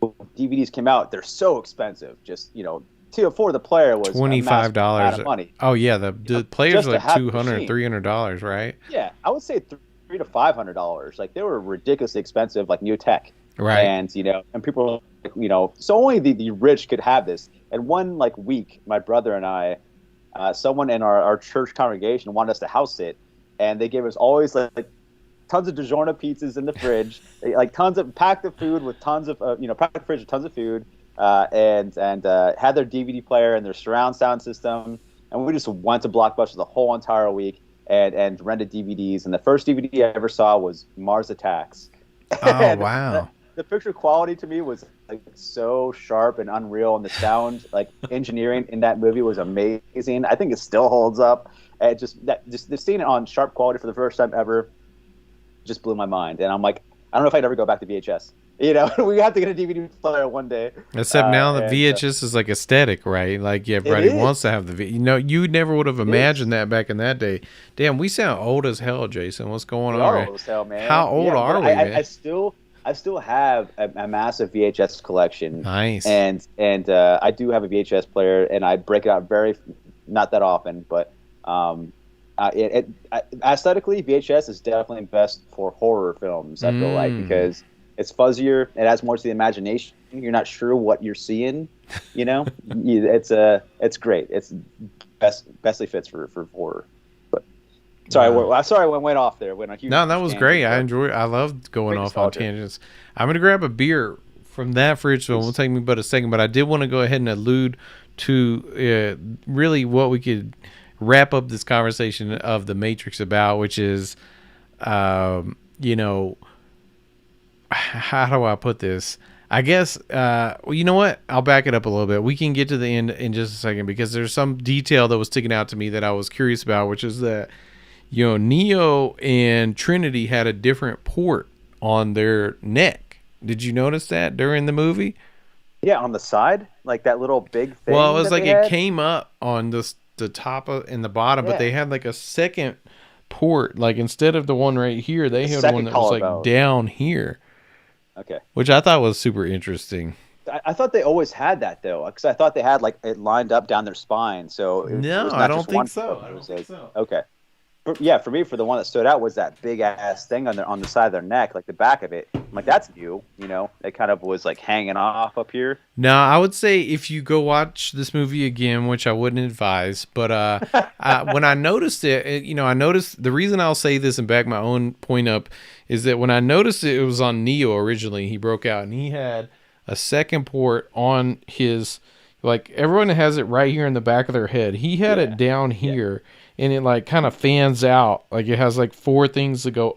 DVDs came out, they're so expensive. Just, to afford the player was a massive amount $25. of money. Oh yeah, the players Just are to like have the $200, machine. $300, right? Yeah, I would say $300 to $500. Like, they were ridiculously expensive, like new tech. Right. And and people were like, so only the rich could have this. And one like week, my brother and I, someone in our church congregation wanted us to house sit, and they gave us always like tons of DiGiorno pizzas in the fridge, like tons of packed of food with tons of packed the fridge with tons of food, and had their DVD player and their surround sound system, and we just went to Blockbuster the whole entire week and rented DVDs. And the first DVD I ever saw was Mars Attacks. Oh wow. The picture quality to me was like so sharp and unreal, and the sound, like engineering in that movie, was amazing. I think it still holds up. And just seeing it on sharp quality for the first time ever just blew my mind. And I'm like, I don't know if I'd ever go back to VHS. We have to get a DVD player one day. Except now the VHS is like aesthetic, right? Like everybody wants to have the you never would have imagined that back in that day. Damn, we sound old as hell, Jason. What's going on? Old as hell, man. How old are we, man? I still have a massive VHS collection. Nice. And I do have a VHS player, and I break it out not that often, but aesthetically, VHS is definitely best for horror films. I feel like, because it's fuzzier, it adds more to the imagination. You're not sure what you're seeing. It's great. It's bestly fits for horror. Sorry, I went off there. No, that was great. I loved going off on tangents. I'm going to grab a beer from that fridge, so it won't take me but a second. But I did want to go ahead and allude to really what we could wrap up this conversation of The Matrix about, which is, how do I put this? I guess, you know what? I'll back it up a little bit. We can get to the end in just a second, because there's some detail that was sticking out to me that I was curious about, which is that, Neo and Trinity had a different port on their neck. Did you notice that during the movie? Yeah, on the side, like that little big thing. Well, it was like it came up on the top and the bottom, but they had like a second port. Like instead of the one right here, they had one that was like down here. Okay. Which I thought was super interesting. I thought they always had that though, because I thought they had like it lined up down their spine. So no, I don't think so. Okay. Yeah, for me, the one that stood out was that big ass thing on the side of their neck, like the back of it. I'm like, that's new, It kind of was like hanging off up here. No, I would say if you go watch this movie again, which I wouldn't advise, but when I noticed it, I noticed the reason I'll say this and back my own point up is that when I noticed it was on Neo originally. He broke out and he had a second port on his, like everyone has it right here in the back of their head. He had it down here. And it like kind of fans out, like it has like four things that go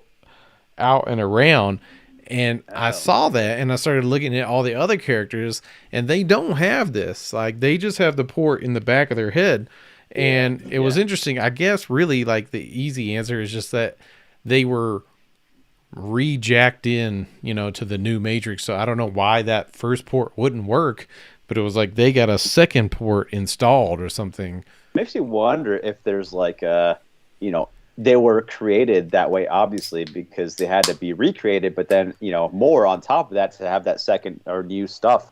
out and around. And I saw that, and I started looking at all the other characters, and they don't have this. Like they just have the port in the back of their head. And it was interesting. I guess really like the easy answer is just that they were re-jacked in, to the new Matrix. So I don't know why that first port wouldn't work, but it was like they got a second port installed or something. Makes you wonder if there's like they were created that way, obviously, because they had to be recreated, but then, more on top of that to have that second or new stuff.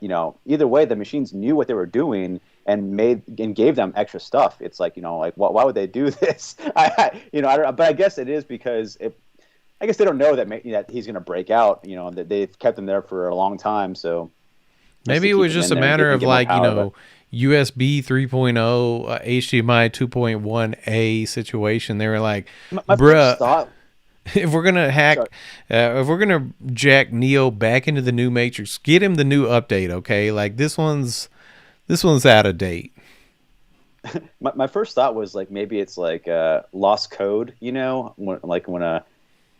Either way, the machines knew what they were doing and gave them extra stuff. It's like, why would they do this? I don't know, but I guess it is because I guess they don't know that he's going to break out, that they've kept him there for a long time. So maybe it was just a matter of like, USB 3.0, HDMI 2.1a situation. They were like, bruh, if we're going to if we're going to jack Neo back into the new Matrix, get him the new update. Okay. Like this one's out of date. My first thought was like, maybe it's like lost code,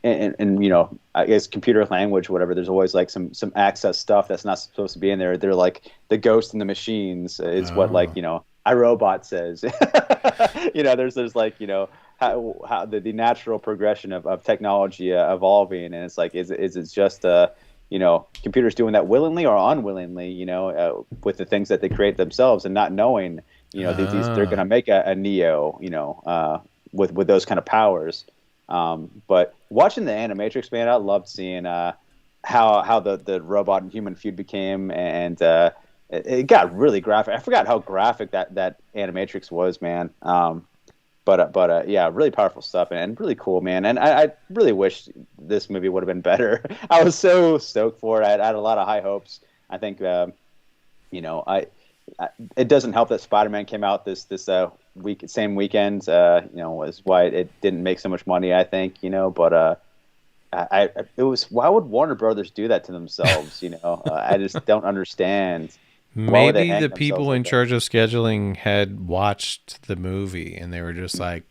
and I guess computer language, whatever. There's always like some access stuff that's not supposed to be in there. They're like the ghost in the machines is what iRobot says. There's like how the natural progression of technology evolving, and it's like is it just computers doing that willingly or unwillingly, with the things that they create themselves and not knowing, they're going Ah. to make a Neo, with those kind of powers. But watching the Animatrix, man, I loved seeing how the robot and human feud became, and it got really graphic. I forgot how graphic that Animatrix was, man. But yeah, really powerful stuff and really cool, man. And I really wish this movie would have been better. I was so stoked for it. I had a lot of high hopes. I think it doesn't help that Spider-Man came out this same weekend. Was why it didn't make so much money. I think but it was, why would Warner Brothers do that to themselves? I just don't understand. Why would they Maybe hang the themselves people like in charge of scheduling had watched the movie and they were just like,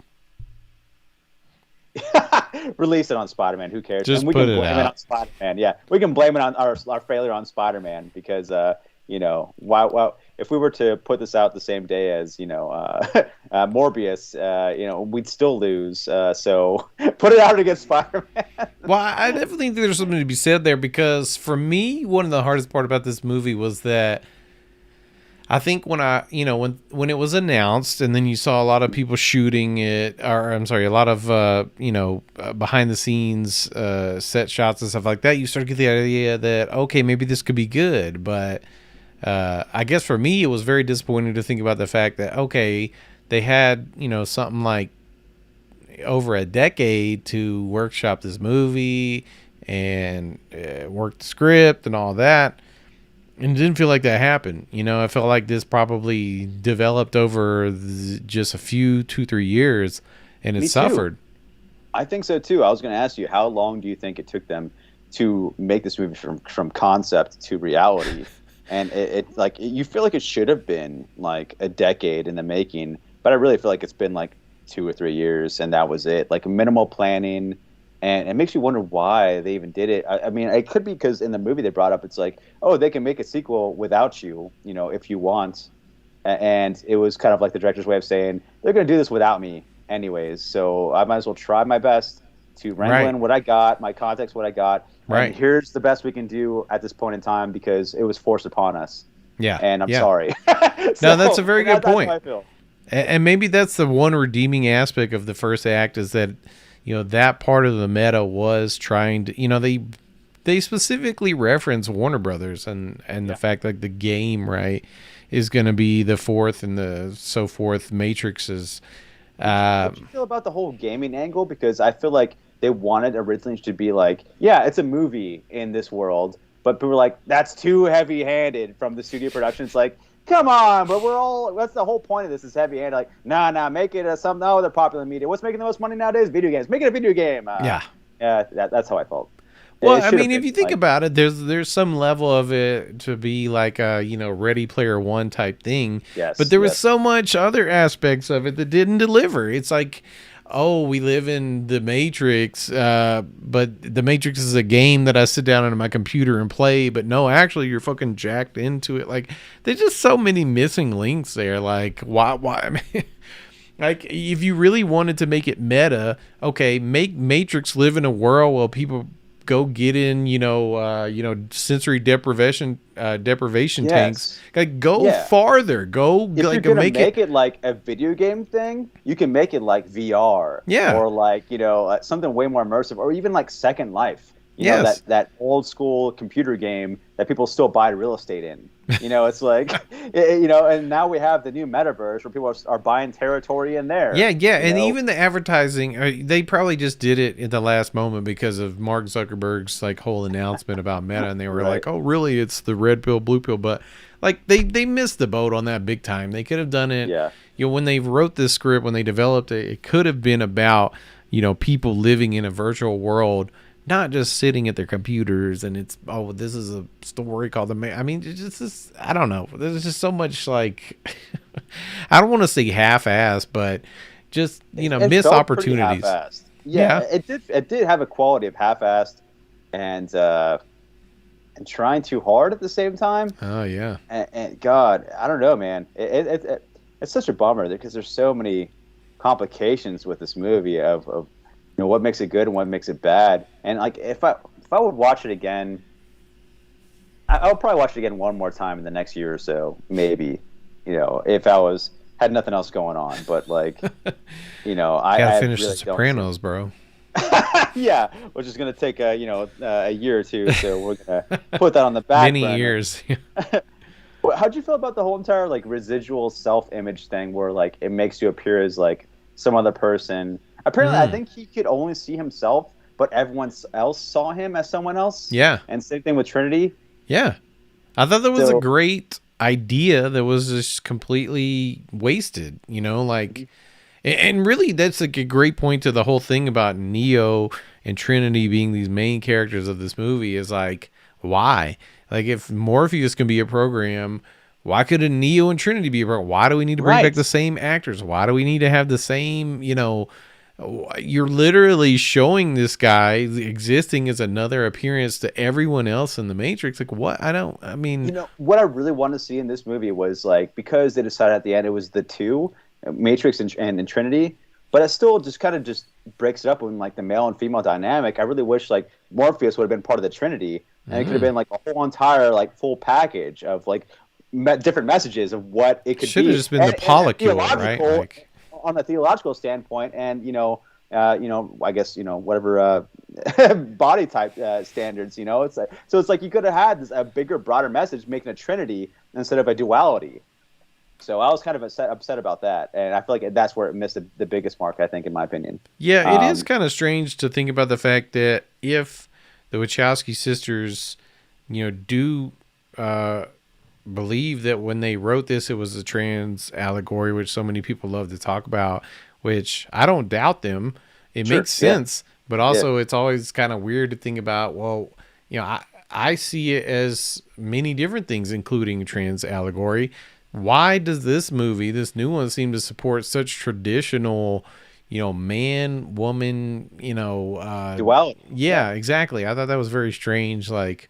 that? Release it on Spider-Man. Who cares? And just we put can it blame it on out. Spider-Man. Yeah, we can blame it on our failure on Spider-Man because why if we were to put this out the same day as Morbius, we'd still lose. So put it out against Spider-Man. Well, I definitely think there's something to be said there because for me, one of the hardest part about this movie was that I think when it was announced and then you saw a lot of people shooting it, or I'm sorry, a lot of behind the scenes set shots and stuff like that, you start to get the idea that okay, maybe this could be good. But I guess for me, it was very disappointing to think about the fact that okay, they had something like over a decade to workshop this movie and work the script and all that. And it didn't feel like that happened. I felt like this probably developed over just a few, 2, 3 years, and it Me too. suffered. I think so too. I was going to ask you, how long do you think it took them to make this movie from concept to reality? And you feel like it should have been like a decade in the making, but I really feel like it's been like 2 or 3 years, and that was it. Like minimal planning, and it makes you wonder why they even did it. I mean, it could be because in the movie they brought up it's like, oh, they can make a sequel without you, if you want. And it was kind of like the director's way of saying they're going to do this without me anyways, so I might as well try my best to wrangle Right. in what I got, my context, what I got, and Right. here's the best we can do at this point in time because it was forced upon us, Yeah. and I'm Yeah. sorry. No, that's So a very good that's how point. I feel. And maybe that's the one redeeming aspect of the first act is that, that part of the meta was trying to, they specifically reference Warner Brothers and the Yeah. fact like the game, right, is going to be the fourth and the so forth matrices. What you feel about the whole gaming angle? Because I feel like they wanted originally to be like, yeah, it's a movie in this world, but people were like, that's too heavy-handed from the studio production. It's like, come on, but that's the whole point of this is heavy-handed. Like, nah, make it some other popular media. What's making the most money nowadays? Video games. Make it a video game. Yeah. Yeah, that's how I felt. Well, It I should have mean, if been you think like, about it, there's some level of it to be like a Ready Player One type thing, but yes, there was yes, so much other aspects of it that didn't deliver. It's like, oh, we live in the Matrix, but the Matrix is a game that I sit down on my computer and play. But no, actually, you're fucking jacked into it. Like, there's just so many missing links there. Like, why? I mean, like, if you really wanted to make it meta, okay, make Matrix live in a world where people go get in, sensory deprivation tanks. yes, Like, go yeah. farther. Go If you're like gonna make it. make it like a video game thing, you can make it like VR Yeah. or like something way more immersive, or even like Second Life. Yes. That old school computer game that people still buy real estate in. It's like and now we have the new metaverse where people are buying territory in there. Yeah, yeah, You and know, even the advertising, they probably just did it at the last moment because of Mark Zuckerberg's like whole announcement about Meta, and they were right? like, "Oh, really? It's the red pill, blue pill." But like they missed the boat on that big time. They could have done it. Yeah. When they wrote this script, when they developed it, it could have been about people living in a virtual world, not just sitting at their computers and it's this is a story called I mean, it's just I don't know. There's just so much like I don't want to say half-assed, but just It missed felt pretty opportunities. half-assed. Yeah, Yeah. it did have a quality of half-assed and trying too hard at the same time. Oh yeah. And God, I don't know, man. It's such a bummer because there's so many complications with this movie of what makes it good and what makes it bad. And like if I would watch it again, I'll probably watch it again one more time in the next year or so, maybe. If I had nothing else going on, but like, Gotta I finish The really don't see. Sopranos, bro. Yeah, which is gonna take a year or two, so we're gonna put that on the back Many burner. years. How'd you feel about the whole entire like residual self-image thing, where like it makes you appear as like some other person? Apparently, I Mm, think he could only see himself, but everyone else saw him as someone else. yeah, And same thing with Trinity. yeah. I thought that was a So great idea that was just completely wasted. Like, and really, that's like a great point to the whole thing about Neo and Trinity being these main characters of this movie. Is like, why? Like, if Morpheus can be a program, why couldn't Neo and Trinity be a program? Why do we need to bring back right, the same actors? Why do we need to have the same? You're literally showing this guy existing as another appearance to everyone else in the Matrix. Like, what? I mean, what I really wanted to see in this movie was like, because they decided at the end it was the two, Matrix and Trinity, but it still just kind of just breaks it up in like the male and female dynamic. I really wish like Morpheus would have been part of the Trinity, and it could have been like a whole entire like full package of like different messages of what it could should have be, just been the and polycule, right? theological Like, on the theological standpoint, and I guess whatever body type standards. It's like, so it's like you could have had a bigger, broader message making a Trinity instead of a duality. So I was kind of upset about that, and I feel like that's where it missed the biggest mark, I think, in my opinion. yeah, it is kind of strange to think about the fact that if the Wachowski sisters, do believe that when they wrote this, it was a trans allegory, which so many people love to talk about, which I don't doubt them. It Sure. makes sense, but Yeah. also it's always kind of weird to think about, well, I see it as many different things, including trans allegory. Why does this movie, this new one, seem to support such traditional, man, woman, Duality. yeah, exactly. I thought that was very strange. Like,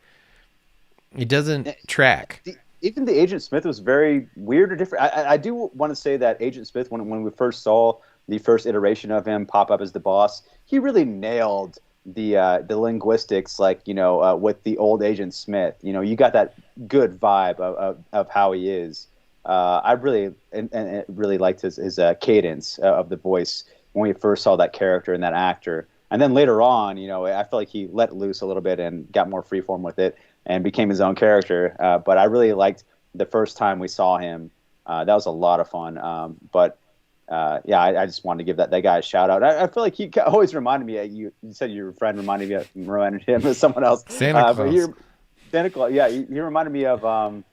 it doesn't track. Even the Agent Smith was very weird or different. I do want to say that Agent Smith, when we first saw the first iteration of him pop up as the boss, he really nailed the linguistics, like with the old Agent Smith. You got that good vibe of how he is. I really and really liked his cadence of the voice when we first saw that character and that actor. And then later on, I feel like he let loose a little bit and got more freeform with it and became his own character. But I really liked the first time we saw him. That was a lot of fun. Yeah, I just wanted to give that guy a shout out. I feel like he always reminded me. You said your friend reminded him of someone else. Santa Claus. Santa Claus. Yeah, he reminded me of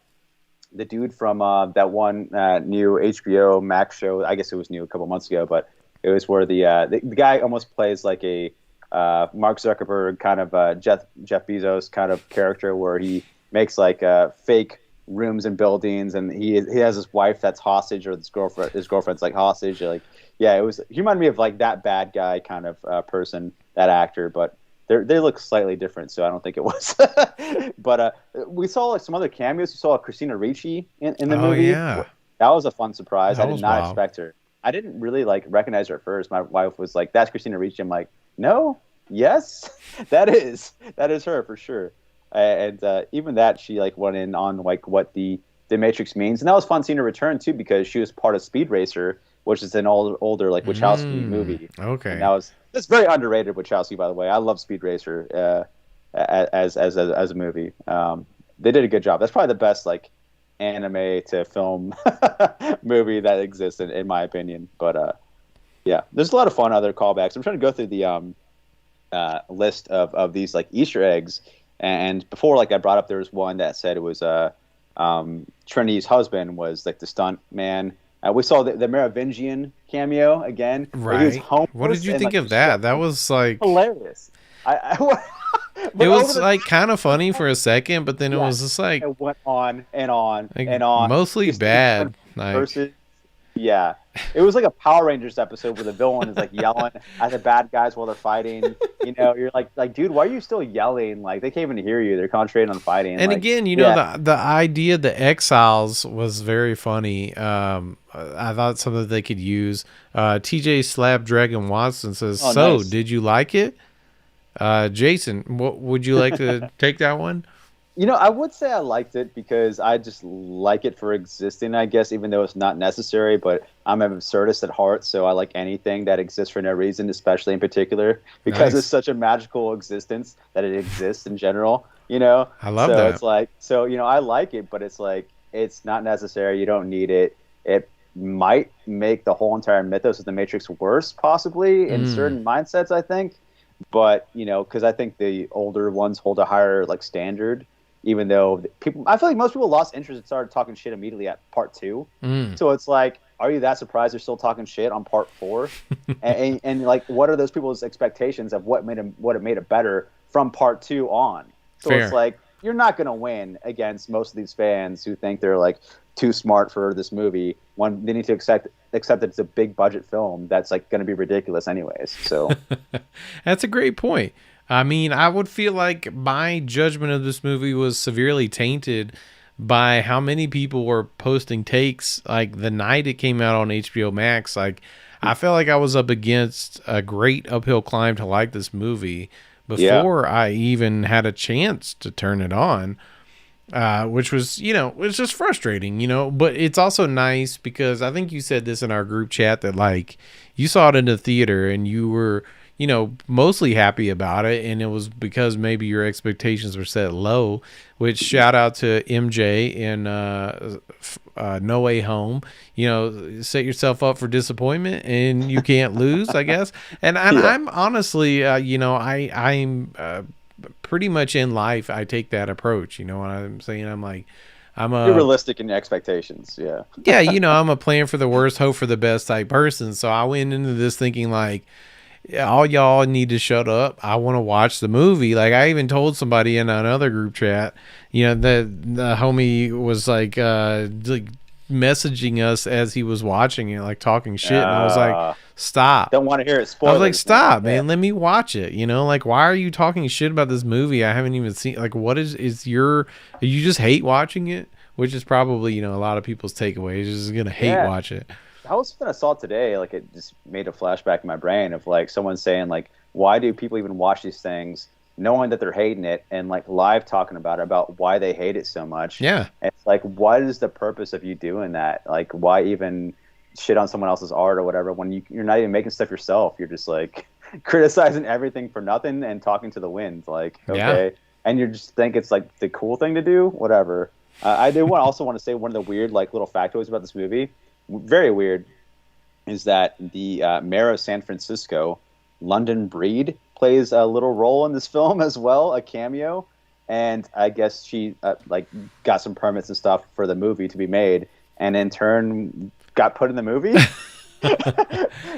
the dude from that one new HBO Max show. I guess it was new a couple months ago, but it was where the guy almost plays like a Mark Zuckerberg kind of Jeff Bezos kind of character, where he makes like fake rooms and buildings, and he has his wife that's hostage, or his girlfriend's like hostage. Like, yeah, he reminded me of like that bad guy kind of person, that actor, but they look slightly different, so I don't think it was. But we saw like some other cameos. We saw Christina Ricci in the movie. Yeah, that was a fun surprise. that I did was not wild. expect her. I didn't really like recognize her at first. My wife was like, "That's Christina Ricci." I'm like, "No, yes, that is her for sure." And even that, she like went in on like what the Matrix means, and that was fun seeing her return too, because she was part of Speed Racer, which is an older like Wachowski movie. Okay. And that's very underrated Wachowski, by the way. I love Speed Racer as a movie. They did a good job. That's probably the best like anime to film movie that exists in my opinion. But yeah, there's a lot of fun other callbacks. I'm trying to go through the list of these like Easter eggs. And before, like I brought up, there was one that said it was Trinity's husband was like the stunt man. We saw the Merovingian cameo again. Right. He was homeless. What did you think like, of that? That was like hilarious. it was like kind of funny for a second, but then it was just like it went on and on like, and on. mostly bad. Like, yeah, it was like a Power Rangers episode where the villain is like yelling at the bad guys while they're fighting. You're like, dude, why are you still yelling? Like, they can't even hear you. They're concentrating on fighting. and like, again, the idea of the exiles was very funny. I thought something that they could use. TJ Slab Dragon Watson says, "So, nice. did you like it?" Jason, what would you like to take that one? I would say I liked it because I just like it for existing, I guess, even though it's not necessary. But I'm an absurdist at heart, so I like anything that exists for no reason, especially in particular, because it's Nice. such a magical existence that it exists in general. I love So that. it's like, I like it, but it's like, it's not necessary. You don't need it. It might make the whole entire mythos of the Matrix worse, possibly in Mm. certain mindsets, I think. But because I think the older ones hold a higher like standard, even though people, I feel like most people lost interest and started talking shit immediately at part two. Mm. So it's like, are you that surprised they're still talking shit on part four? And like, what are those people's expectations of what it made it better from part two on? So it's Fair. like, you're not gonna win against most of these fans who think they're like too smart for this movie when they need to accept that it's a big budget film that's like going to be ridiculous anyways. So That's a great point. I mean, I would feel like my judgment of this movie was severely tainted by how many people were posting takes like the night it came out on HBO Max. Like, I felt like I was up against a great uphill climb to like this movie yeah, before I even had a chance to turn it on. Which was, it's just frustrating, but it's also nice because I think you said this in our group chat that like you saw it in the theater and you were, mostly happy about it. And it was because maybe your expectations were set low, which shout out to MJ in No Way Home, set yourself up for disappointment and you can't lose, I guess. And yeah. I'm honestly, I'm pretty much in life I take that approach. You know what I'm saying? I'm like, I'm You're a realistic in your expectations. Yeah, yeah, I'm a plan for the worst, hope for the best type person. So I went into this thinking like, yeah, all y'all need to shut up. I want to watch the movie. Like I even told somebody in another group chat, that the homie was like messaging us as he was watching it, like talking shit, and I was like, uh, stop. don't want to hear it. I was like, Spoilers, man. stop, Yeah, man. Let me watch it. Like, why are you talking shit about this movie? I haven't even seen. Like, what is you just hate watching it? Which is probably, a lot of people's takeaways. Just gonna hate yeah. watch it. That was something I saw today. Like, it just made a flashback in my brain of like someone saying like, why do people even watch these things, knowing that they're hating it, and like live talking about why they hate it so much. Yeah, And it's like, what is the purpose of you doing that? Like, why even shit on someone else's art or whatever when you're not even making stuff yourself? You're just like criticizing everything for nothing and talking to the wind. Like, yeah. okay, and you just think it's like the cool thing to do, whatever. I do also want to say one of the weird like little factoids about this movie, very weird, is that the mayor of San Francisco, London Breed, plays a little role in this film as well, a cameo. And I guess she like got some permits and stuff for the movie to be made, and in turn got put in the movie.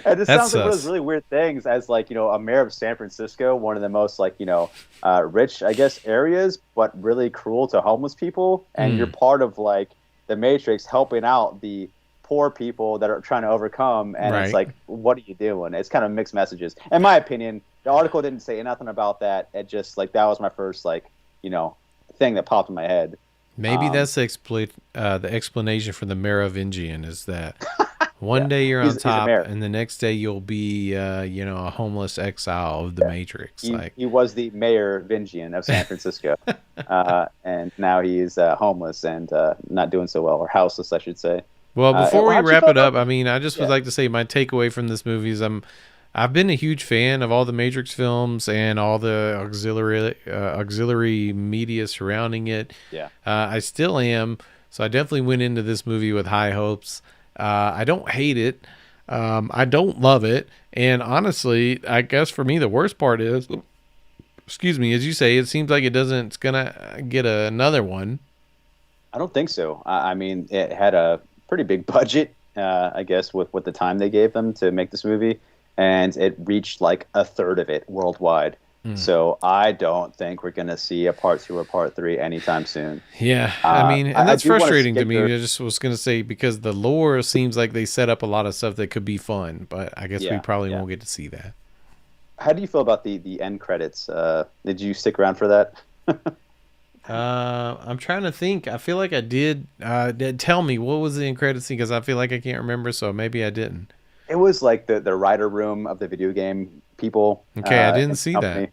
And it That's sounds like one of those sus. really weird things as like a mayor of San Francisco, one of the most like rich I guess areas, but really cruel to homeless people, and you're Mm, part of like the Matrix helping out the poor people that are trying to overcome, and it's right. like, what are you doing? It's kind of mixed messages in my opinion. The article didn't say nothing about that. It just like that was my first like thing that popped in my head. Maybe um that's the explanation for the Merovingian is that one yeah, day you're on he's a top mayor. and the next day you'll be, a homeless exile of the Yeah, Matrix. he Like, he was the mayor Vingian of San Francisco. And now he's homeless and not doing so well, or houseless I should say. well, before we How'd you wrap feel it about up, I mean, I just would yeah like to say my takeaway from this movie is I've been a huge fan of all the Matrix films and all the auxiliary media surrounding it. yeah I still am, so I definitely went into this movie with high hopes. I don't hate it. I don't love it, and honestly, I guess for me the worst part is, excuse me, as you say, it seems like it's gonna get another one. I don't think so. I mean, it had a pretty big budget, I guess, with the time they gave them to make this movie, and it reached like a third of it worldwide. Hmm. So I don't think we're gonna see a part two or part three anytime soon. Yeah, I mean, and I that's do want to frustrating to get me. your I just was gonna say because the lore seems like they set up a lot of stuff that could be fun, but I guess we yeah probably yeah. won't get to see that. How do you feel about the end credits? Did you stick around for that? I'm trying to think. I feel like I did. Tell me what was the end credit scene because I feel like I can't remember, so maybe I didn't. It was like the writer room of the video game people Okay, I in didn't the see that. company.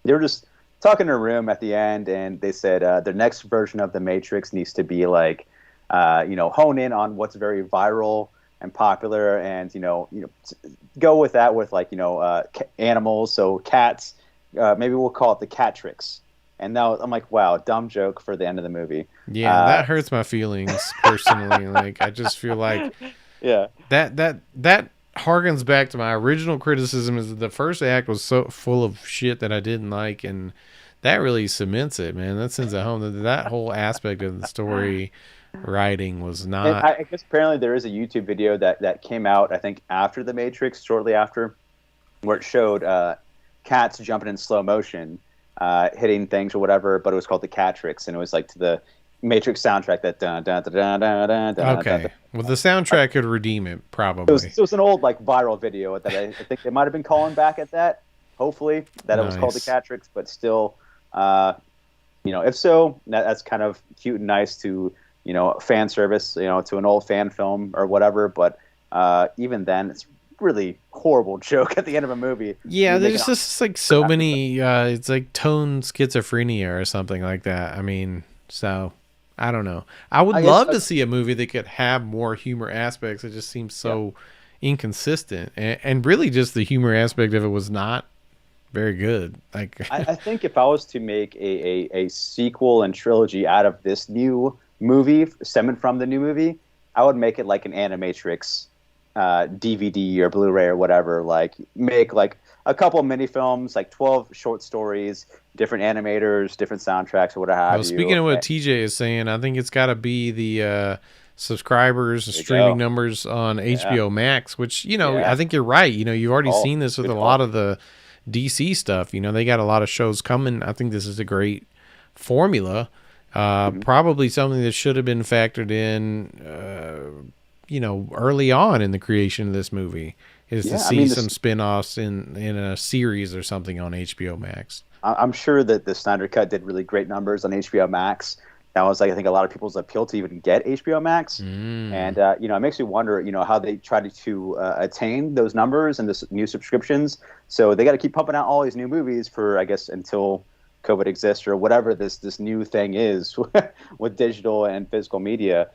They were just talking in a room at the end, and they said their next version of the Matrix needs to be like, hone in on what's very viral and popular, and go with that with like animals, so cats. Maybe we'll call it the cat tricks. And now I'm like, wow, dumb joke for the end of the movie. Yeah, that hurts my feelings personally. Like I just feel like Yeah. that harkens back to my original criticism is that the first act was so full of shit that I didn't like, and that really cements it, man. That sends it home. That whole aspect of the story writing was And not. I guess apparently there is a YouTube video that came out, I think, after The Matrix, shortly after, where it showed cats jumping in slow motion, hitting things or whatever, but it was called the Cat Tricks, and it was like to the Matrix soundtrack that dun dun dun dun dun dun dun. Okay, well the soundtrack could redeem it probably. It was an old like viral video that I think they might have been calling back at that. Hopefully that it was called the Nice. Cat Tricks, but still, if so, that's kind of cute and nice to fan service, to an old fan film or whatever. But even then, it's really horrible joke at the end of a movie. Yeah, You make there's it- just like so many. It's like tone schizophrenia or something like that. I mean, so I don't know. I would I guess- love to see a movie that could have more humor aspects. It just seems so inconsistent, and really, just the humor aspect of it was not very good. Like, I think if I was to make a sequel and trilogy out of this new movie, stemming from the new movie, I would make it like an Animatrix DVD or Blu-ray or whatever. Like, make like a couple of mini films, like 12 short stories, different animators, different soundtracks, or what have well, you. speaking of what TJ is saying, I think it's got to be the subscribers, There you streaming go. numbers on HBO Max. Which Yeah. I think you're right. You've already Call. seen this with Good a call. lot of the DC stuff. They got a lot of shows coming. I think this is a great formula. Probably something that should have been factored in, early on in the creation of this movie, is to Yeah, I see mean, some spin-offs in a series or something on HBO Max. I'm sure that the Snyder Cut did really great numbers on HBO Max. That was like, I think, a lot of people's appeal to even get HBO Max. And it makes me wonder, how they tried to attain those numbers and this new subscriptions. So they got to keep pumping out all these new movies for, I guess, until COVID exists or whatever this new thing is with digital and physical media.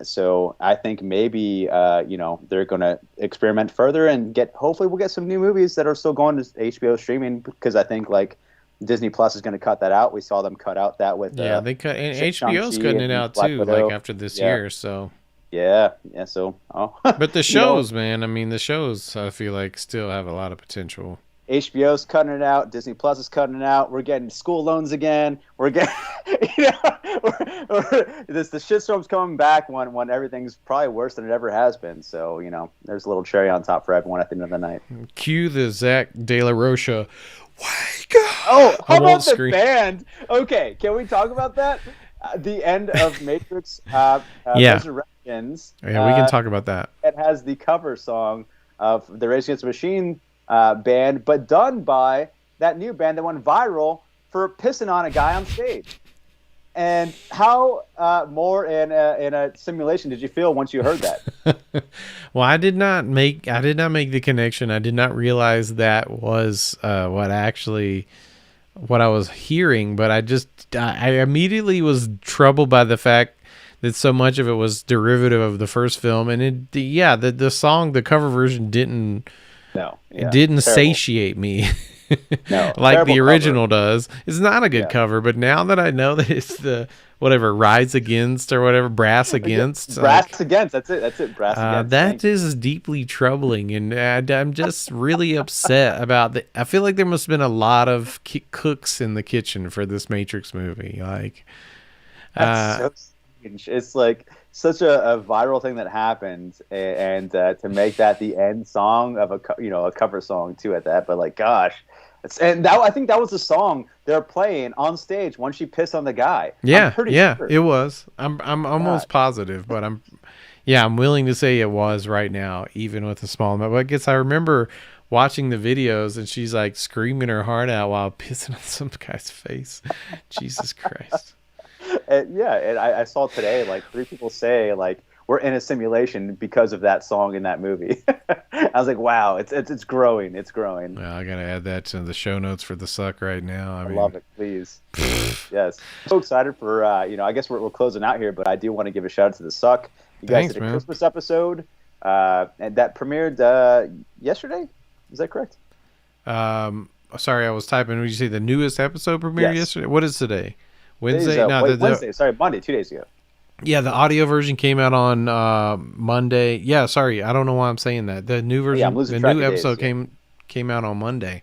So I think maybe they're going to experiment further and hopefully we'll get some new movies that are still going to HBO streaming, because I think like Disney Plus is going to cut that out. We saw them cut out that with They cut, and HBO's Shang-Chi cutting it and out Black too, Widow. like after this Yeah. year. So, yeah. So, but the shows, man, I mean, the shows, I feel like still have a lot of potential. HBO's cutting it out. Disney Plus is cutting it out. We're getting school loans again. We're getting, the shitstorm's coming back when everything's probably worse than it ever has been. So, there's a little cherry on top for everyone at the end of the night. Cue the Zach De La Rocha. Wake up! Oh, how I won't about the scream. band? Okay, can we talk about that? The end of Matrix Yeah. Resurrections. Yeah, we can talk about that. It has the cover song of the Rage Against the Machine band, but done by that new band that went viral for pissing on a guy on stage. And how more in a simulation did you feel once you heard that? Well, I did not make the connection. I did not realize that was what I was hearing, but I immediately was troubled by the fact that so much of it was derivative of the first film, and the song, the cover version didn't Terrible. satiate me. No, like terrible the cover. original does. It's not a good cover, but now that I know that it's the whatever Rise Against or whatever Brass Against, Brass Against. That's it. Brass Against. that is deeply troubling, and I'm just really upset about the. I feel like there must have been a lot of cooks in the kitchen for this Matrix movie. Like, That's so strange. It's like such a viral thing that happened, and to make that the end song of a cover song too at that. But like, gosh, I think that was the song they're playing on stage when she pissed on the guy. yeah, I'm pretty yeah, sure. it was. I'm almost positive, but I'm willing to say it was right now, even with a small amount. But I guess I remember watching the videos, and she's like screaming her heart out while pissing on some guy's face. Jesus Christ. And I saw today like 3 people say like we're in a simulation because of that song in that movie. I was like, wow, it's growing. It's growing. Well, I gotta add that to the show notes for the suck right now. I mean, love it, please. Yes. I'm so excited for, I guess we're closing out here, but I do want to give a shout out to the suck. You guys Thanks, did a man. Christmas episode, and that premiered yesterday. Is that correct? Sorry, I was typing. Would you say the newest episode premiered yesterday? What is today? Wednesday? Wednesday. Sorry, Monday, 2 days ago. Yeah, the audio version came out on Monday. Yeah, sorry, I don't know why I'm saying that. The new version, I'm losing the track new of episode days, came out on Monday.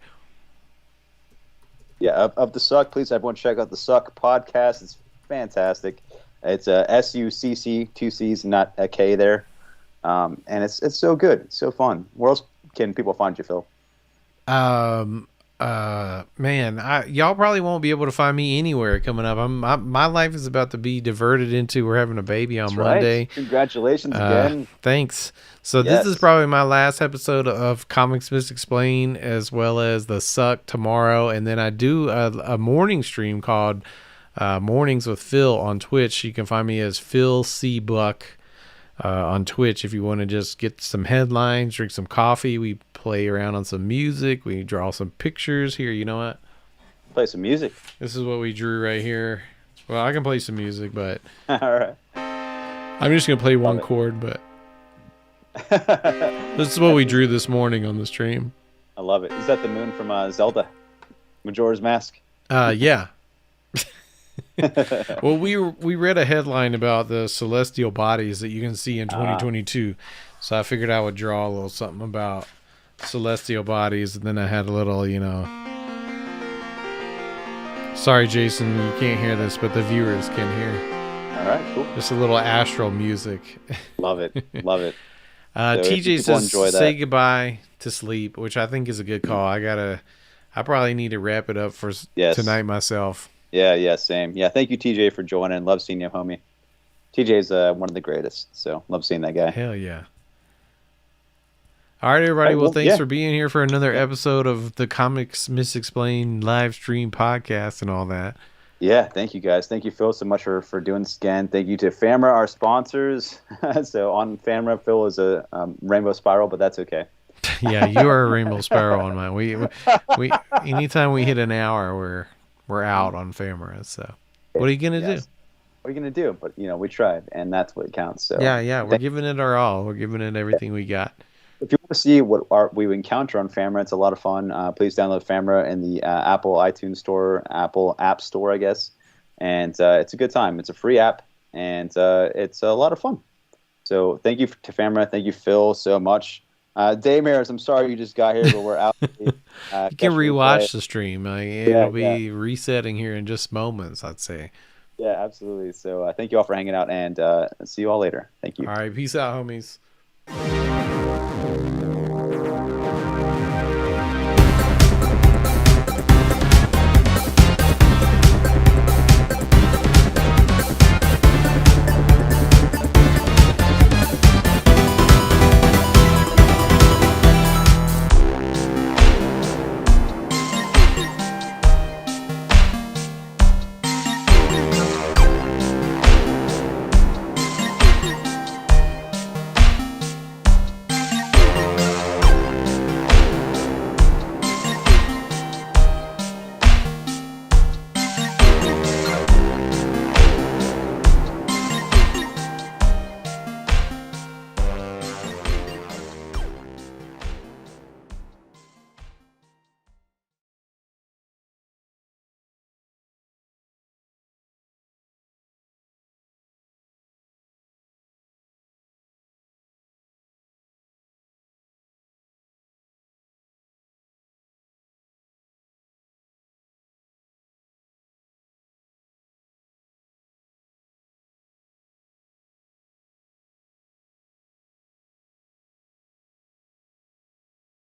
Yeah, of the Suck, please everyone check out the Suck podcast. It's fantastic. It's SUCC, 2 C's, not a K there. And it's so good. It's so fun. Where else can people find you, Phil? Man, y'all probably won't be able to find me anywhere coming up. My life is about to be diverted into we're having a baby on Monday. Right. Congratulations again. Thanks. So this is probably my last episode of Comics Misexplained, as well as the Suck tomorrow, and then I do a morning stream called Mornings with Phil on Twitch. You can find me as Phil C. Buck on Twitch if you want to just get some headlines, drink some coffee. We play around on some music. We draw some pictures here. You know what? Play some music. This is what we drew right here. Well, I can play some music, but all right. I'm just gonna play one chord. But this is what we drew this morning on the stream. I love it. Is that the moon from Zelda, Majora's Mask? Yeah. Well, we read a headline about the celestial bodies that you can see in 2022, so I figured I would draw a little something about celestial bodies, and then I had a little, sorry, Jason, you can't hear this, but the viewers can hear. All right, cool. Just a little astral music. Love it. Love it. TJ says, say goodbye to sleep, which I think is a good call. I probably need to wrap it up for tonight myself. Yeah, same. Yeah, thank you, TJ, for joining. Love seeing you, homie. TJ's one of the greatest, so love seeing that guy. Hell yeah. All right, everybody. Well, thanks for being here for another episode of the Comics Misexplained live stream podcast and all that. Yeah, thank you, guys. Thank you, Phil, so much for doing this again. Thank you to FAMRA, our sponsors. So on FAMRA, Phil is a rainbow spiral, but that's okay. Yeah, you are a rainbow spiral on mine. We anytime we hit an hour, we're out on FAMRA. So what are you gonna do? What are you gonna do? But we tried, and that's what counts. So yeah, we're giving it our all. We're giving it everything we got. If you want to see what we encounter on FAMRA, it's a lot of fun. Please download FAMRA in the Apple iTunes Store, Apple App Store, I guess. And it's a good time. It's a free app, and it's a lot of fun. So thank you to FAMRA. Thank you, Phil, so much. Daymares, I'm sorry you just got here, but we're out. You can rewatch the stream. It'll be resetting here in just moments, I'd say. Yeah, absolutely. So thank you all for hanging out, and see you all later. Thank you. All right, peace out, homies.